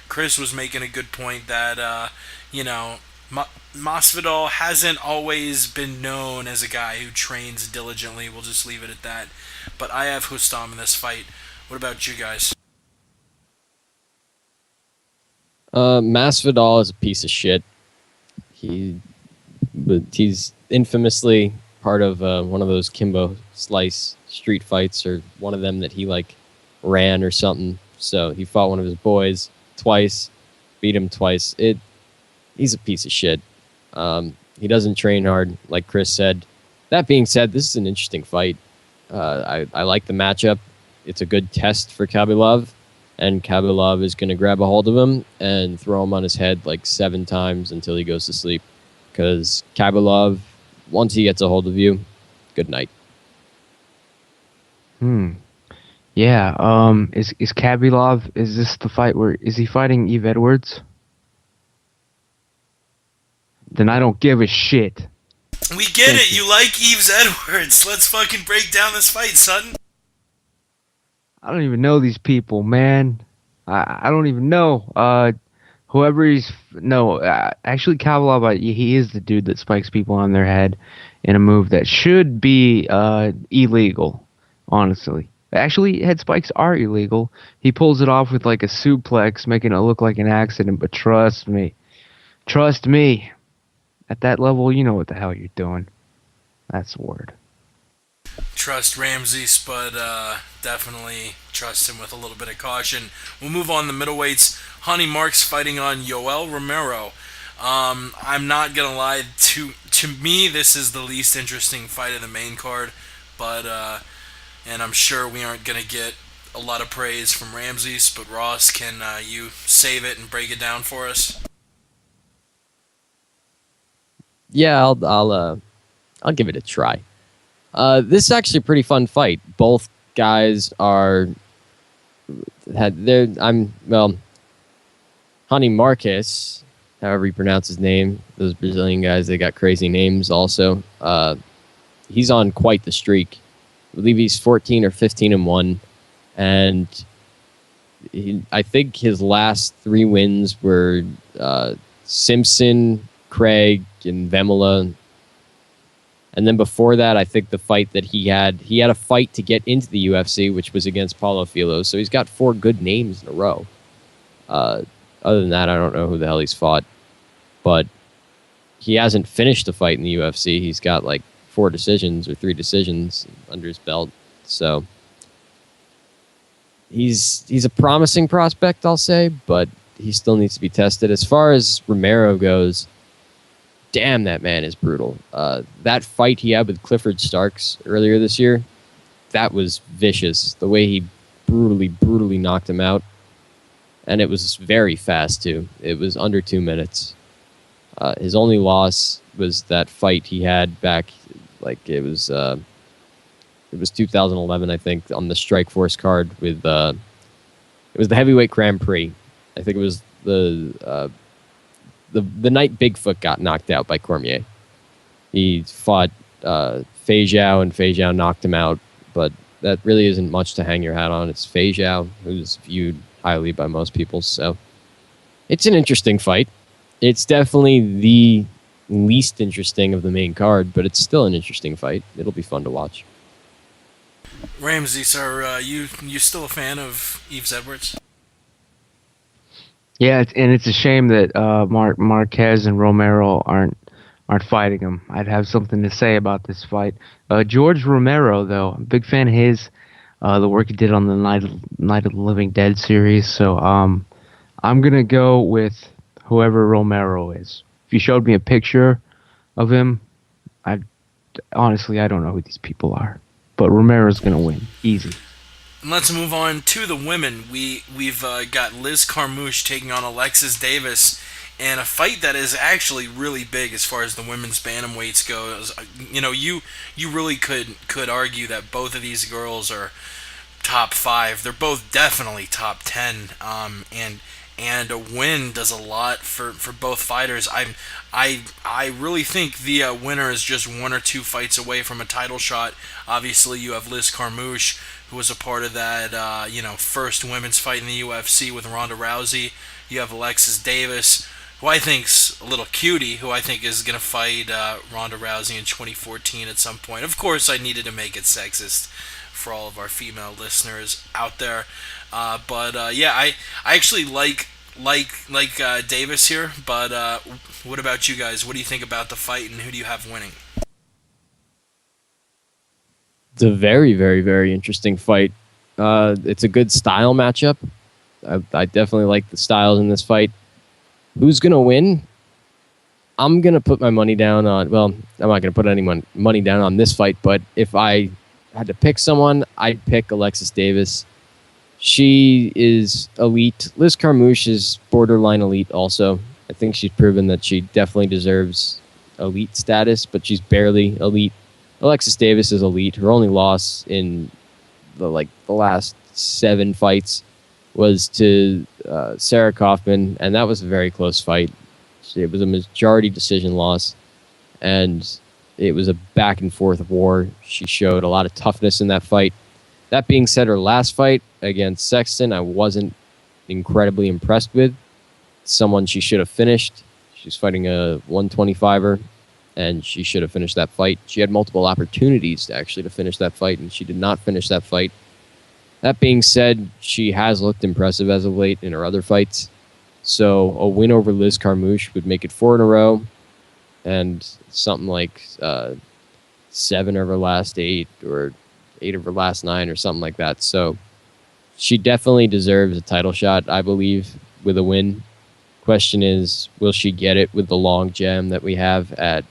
Chris was making a good point that, Masvidal hasn't always been known as a guy who trains diligently. We'll just leave it at that. But I have Rustam in this fight. What about you guys? Masvidal is a piece of shit. He's infamously part of one of those Kimbo Slice street fights, or one of them that he ran or something. So he fought one of his boys twice, beat him twice. He's a piece of shit. He doesn't train hard, like Chris said. That being said, this is an interesting fight. I like the matchup. It's a good test for Khabilov, and Khabilov is going to grab a hold of him and throw him on his head 7 times until he goes to sleep. Because Khabilov, once he gets a hold of you, good night. Yeah. Is Khabilov? Is this the fight where is he fighting Yves Edwards? Then I don't give a shit. We get it. You like Yves Edwards. Let's fucking break down this fight, son. I don't even know these people, man. I don't even know. whoever he's no, actually Kavalov, he is the dude that spikes people on their head in a move that should be illegal, honestly. Actually, head spikes are illegal. He pulls it off with like a suplex, making it look like an accident, but trust me, at that level, you know what the hell you're doing. That's the word. Trust Ramses, but definitely trust him with a little bit of caution. We'll move on to middleweights. Honey Marks fighting on Yoel Romero. I'm not gonna lie, to me this is the least interesting fight of the main card, but and I'm sure we aren't gonna get a lot of praise from Ramses. But Ross, can you save it and break it down for us? Yeah, I'll give it a try. This is actually a pretty fun fight. Both guys Honey Marques, however you pronounce his name. Those Brazilian guys, they got crazy names also. He's on quite the streak. I believe he's 14 or 15-1, and I think his last 3 wins were Simpson, Craig, and Vemola. And then before that, I think the fight that he had a fight to get into the UFC, which was against Paulo Filho. So he's got 4 good names in a row. Other than that, I don't know who the hell he's fought. But he hasn't finished a fight in the UFC. He's got like 4 decisions or 3 decisions under his belt. So he's a promising prospect, I'll say, but he still needs to be tested. As far as Romero goes, damn, that man is brutal. That fight he had with Clifford Starks earlier this year, that was vicious. The way he brutally knocked him out. And it was very fast, too. It was under 2 minutes. His only loss was that fight he had back, like it was 2011, I think, on the Strikeforce card with it was the heavyweight Grand Prix. I think it was the night Bigfoot got knocked out by Cormier. He fought Feijiao, and Feijiao knocked him out, but that really isn't much to hang your hat on. It's Feijiao, who's viewed highly by most people, so it's an interesting fight. It's definitely the least interesting of the main card, but it's still an interesting fight. It'll be fun to watch. Ramses, are you still a fan of Yves Edwards? Yeah, it's a shame that Marquez and Romero aren't fighting him. I'd have something to say about this fight. George Romero, though, I'm a big fan of his. The work he did on the Night of the Living Dead series. So I'm gonna go with whoever Romero is. If you showed me a picture of him, I don't know who these people are. But Romero's gonna win, easy. And let's move on to the women. We've got Liz Carmouche taking on Alexis Davis, and a fight that is actually really big as far as the women's bantamweights goes. You know, you really could argue that both of these girls are top 5. They're both definitely top 10. And a win does a lot for both fighters. I really think the winner is just 1 or 2 fights away from a title shot. Obviously, you have Liz Carmouche, who was a part of that first women's fight in the UFC with Ronda Rousey. You have Alexis Davis, who I think's a little cutie, who I think is going to fight Ronda Rousey in 2014 at some point. Of course, I needed to make it sexist for all of our female listeners out there. I actually like Davis here, but what about you guys? What do you think about the fight, and who do you have winning? It's a very, very, very interesting fight. It's a good style matchup. I definitely like the styles in this fight. Who's going to win? I'm going to put my money down on... Well, I'm not going to put any money down on this fight, but if I had to pick someone, I'd pick Alexis Davis. She is elite. Liz Carmouche is borderline elite also. I think she's proven that she definitely deserves elite status, but she's barely elite. Alexis Davis is elite. Her only loss in the last 7 fights was to Sarah Kaufman, and that was a very close fight. It was a majority decision loss, and it was a back and forth war. She showed a lot of toughness in that fight. That being said, her last fight against Sexton, I wasn't incredibly impressed with. someone she should have finished. She's fighting a 125er, and she should have finished that fight. She had multiple opportunities to finish that fight, and she did not finish that fight. That being said, she has looked impressive as of late in her other fights. So a win over Liz Carmouche would make it 4 in a row, and something like 7 of her last 8 or 8 of her last 9 or something like that. So she definitely deserves a title shot, I believe, with a win. Question is, will she get it with the long gem that we have at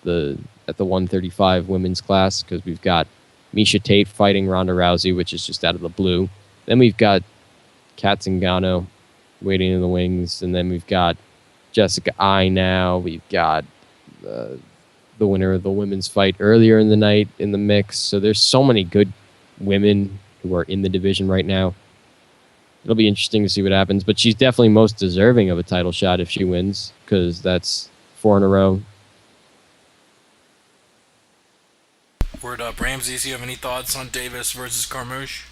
the 135 women's class? Because we've got Miesha Tate fighting Ronda Rousey, which is just out of the blue. Then we've got Kat Zingano waiting in the wings, and then we've got Jessica Ai now. We've got the winner of the women's fight earlier in the night in the mix. So there's so many good women who are in the division right now. It'll be interesting to see what happens, but she's definitely most deserving of a title shot if she wins, because that's 4 in a row. Word up. Ramses, do you have any thoughts on Davis versus Carmouche?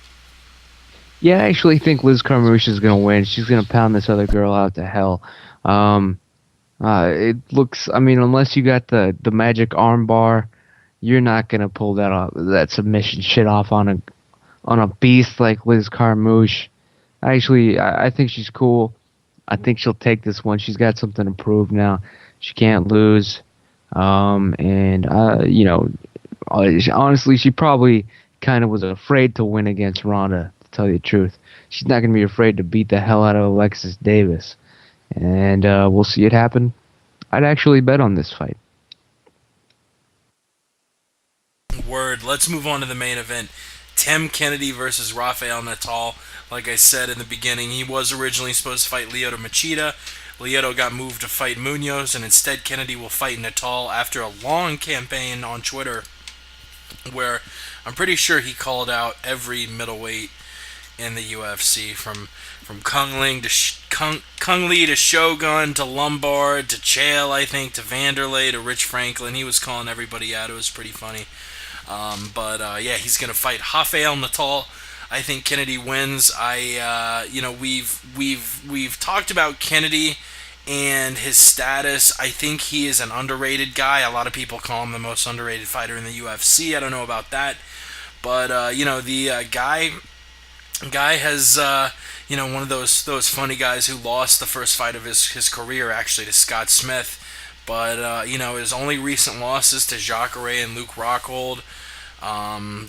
Yeah, I actually think Liz Carmouche is going to win. She's going to pound this other girl out to hell. It looks, I mean, unless you got the magic arm bar, you're not going to pull that submission shit off on a beast like Liz Carmouche. Actually, I think she's cool. I think she'll take this one. She's got something to prove now. She can't lose. Honestly, she probably kind of was afraid to win against Ronda, to tell you the truth. She's not going to be afraid to beat the hell out of Alexis Davis. And we'll see it happen. I'd actually bet on this fight. Word. Let's move on to the main event. Tim Kennedy versus Rafael Natal. Like I said in the beginning, he was originally supposed to fight Lyoto Machida. Lyoto got moved to fight Munoz, and instead Kennedy will fight Natal after a long campaign on Twitter where I'm pretty sure he called out every middleweight in the UFC, from Kung Lee to Shogun to Lombard to Chael, I think, to Vanderlei to Rich Franklin. He was calling everybody out. It was pretty funny. Yeah, he's gonna fight Rafael Natal. I think Kennedy wins. We've talked about Kennedy and his status. I think he is an underrated guy. A lot of people call him the most underrated fighter in the UFC. I don't know about that, but the guy has one of those funny guys who lost the first fight of his career actually to Scott Smith, but his only recent losses to Jacare and Luke Rockhold.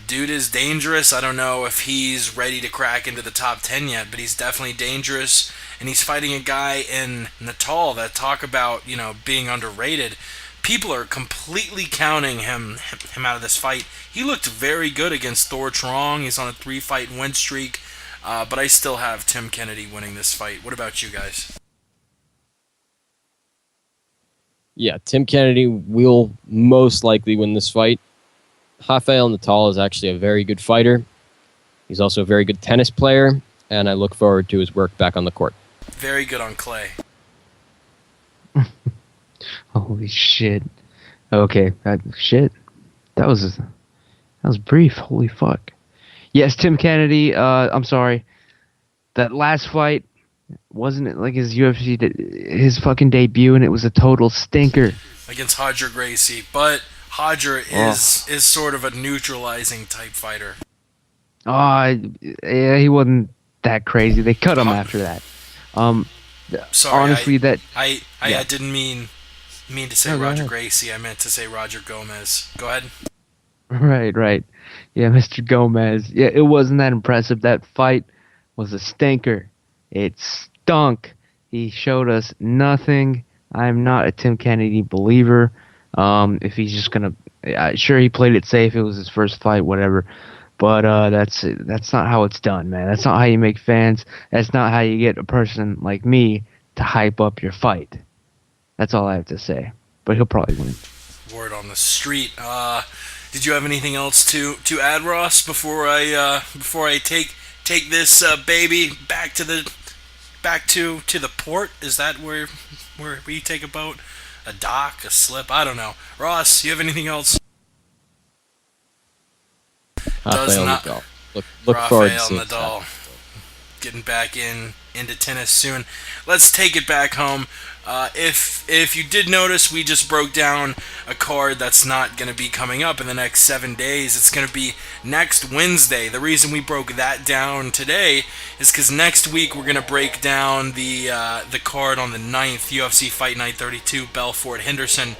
Dude is dangerous. I don't know if he's ready to crack into the top 10 yet, but he's definitely dangerous. And he's fighting a guy in Natal that talk about, being underrated. People are completely counting him out of this fight. He looked very good against Thor Trong. He's on a 3-fight win streak. But I still have Tim Kennedy winning this fight. What about you guys? Yeah, Tim Kennedy will most likely win this fight. Rafael Natal is actually a very good fighter. He's also a very good tennis player, and I look forward to his work back on the court. Very good on clay. Holy shit. Okay, that was brief. Holy fuck. Yes, Tim Kennedy, I'm sorry. That last fight, wasn't it like his his fucking debut, and it was a total stinker. Against Roger Gracie, but Roger is sort of a neutralizing type fighter. Yeah, he wasn't that crazy. They cut him after that. Sorry, honestly, I didn't mean to say Roger Gracie. I meant to say Roger Gomez. Go ahead. Right. Yeah, Mr. Gomez. Yeah, it wasn't that impressive. That fight was a stinker. It stunk. He showed us nothing. I'm not a Tim Kennedy believer. If he's just gonna, sure, he played it safe. It was his first fight, whatever. But that's not how it's done, man. That's not how you make fans. That's not how you get a person like me to hype up your fight. That's all I have to say. But he'll probably win. Word on the street. Did you have anything else to add, Ross, before I take this baby back to the port? Is that where you take a boat, a dock, a slip? I don't know. Ross, you have anything else? Rafael Nadal. Look forward to seeing Nadal getting back in into tennis soon. Let's take it back home. If you did notice, we just broke down a card that's not going to be coming up in the next 7 days. It's going to be next Wednesday. The reason we broke that down today is because next week we're going to break down the card on the 9th, UFC Fight Night 32, Belfort Henderson.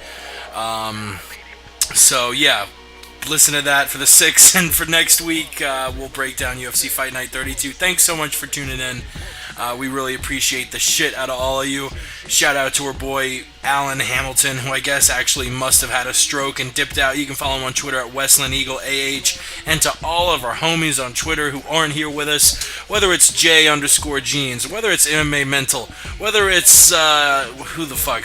So yeah, listen to that for the 6th, and for next week we'll break down UFC Fight Night 32. Thanks so much for tuning in. We really appreciate the shit out of all of you. Shout out to our boy Alan Hamilton, who I guess actually must have had a stroke and dipped out. You can follow him on Twitter at WestlandEagleAH. And to all of our homies on Twitter who aren't here with us, whether it's J_Jeans, whether it's MMA Mental, whether it's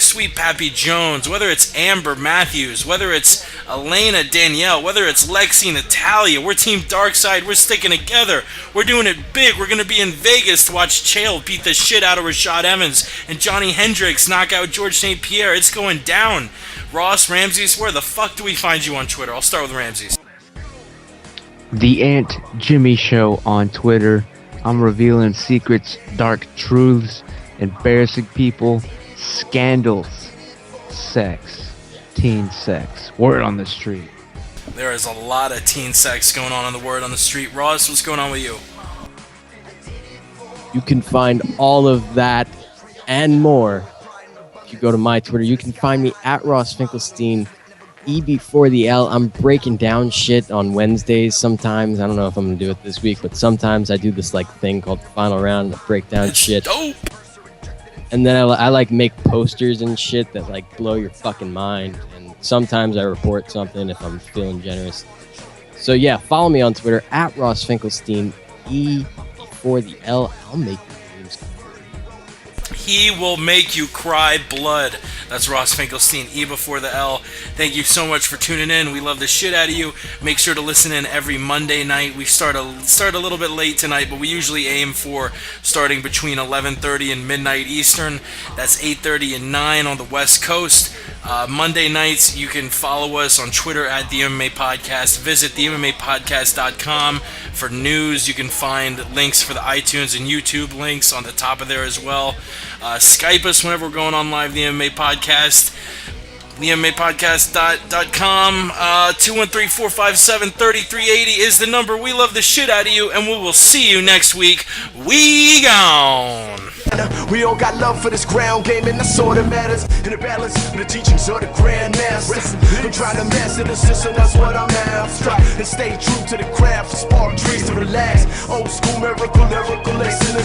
Sweet Pappy Jones, whether it's Amber Matthews, whether it's Elena Danielle, whether it's Lexi Natalia, we're Team Darkside, we're sticking together, we're doing it big. We're going to be in Vegas to watch Chael beat the shit out of Rashad Evans and Johnny Hendricks knock out George St. Pierre. It's going down. Ross, Ramses, where the fuck do we find you on Twitter? I'll start with Ramses. The Aunt Jimmy Show on Twitter. I'm revealing secrets, dark truths, embarrassing people, scandals, sex, teen sex. Word on the street. There is a lot of teen sex going on the word on the street. Ross, what's going on with you? You can find all of that and more if you go to my Twitter. You can find me at Ross Finkelstein, E before the L. I'm breaking down shit on Wednesdays sometimes. I don't know if I'm going to do it this week, but sometimes I do this like thing called Final Round and break down shit. Dope. And then I like make posters and shit that like blow your fucking mind. And sometimes I report something if I'm feeling generous. So yeah, follow me on Twitter at Ross Finkelstein, E before the L. I'll make your dreams come true. He will make you cry blood. That's Ross Finkelstein, E before the L. Thank you so much for tuning in. We love the shit out of you. Make sure to listen in every Monday night. We start a little bit late tonight, but we usually aim for starting between 11:30 and midnight Eastern. That's 8:30 and 9 on the West Coast. Monday nights, you can follow us on Twitter at the MMA Podcast. Visit themmapodcast.com for news. You can find links for the iTunes and YouTube links on the top of there as well. Skype us whenever we're going on live, the MMA Podcast. TheMMAPodcast.com. 213-457-3380 is the number. We love the shit out of you, and we will see you next week. We gone. We all got love for this ground game, and that's all that matters. In the balance of the teachings of the grandmasters, I'm trying to master the system, that's what I'm after. And stay true to the craft, spark trees to relax. Old school miracle, lyrical, listen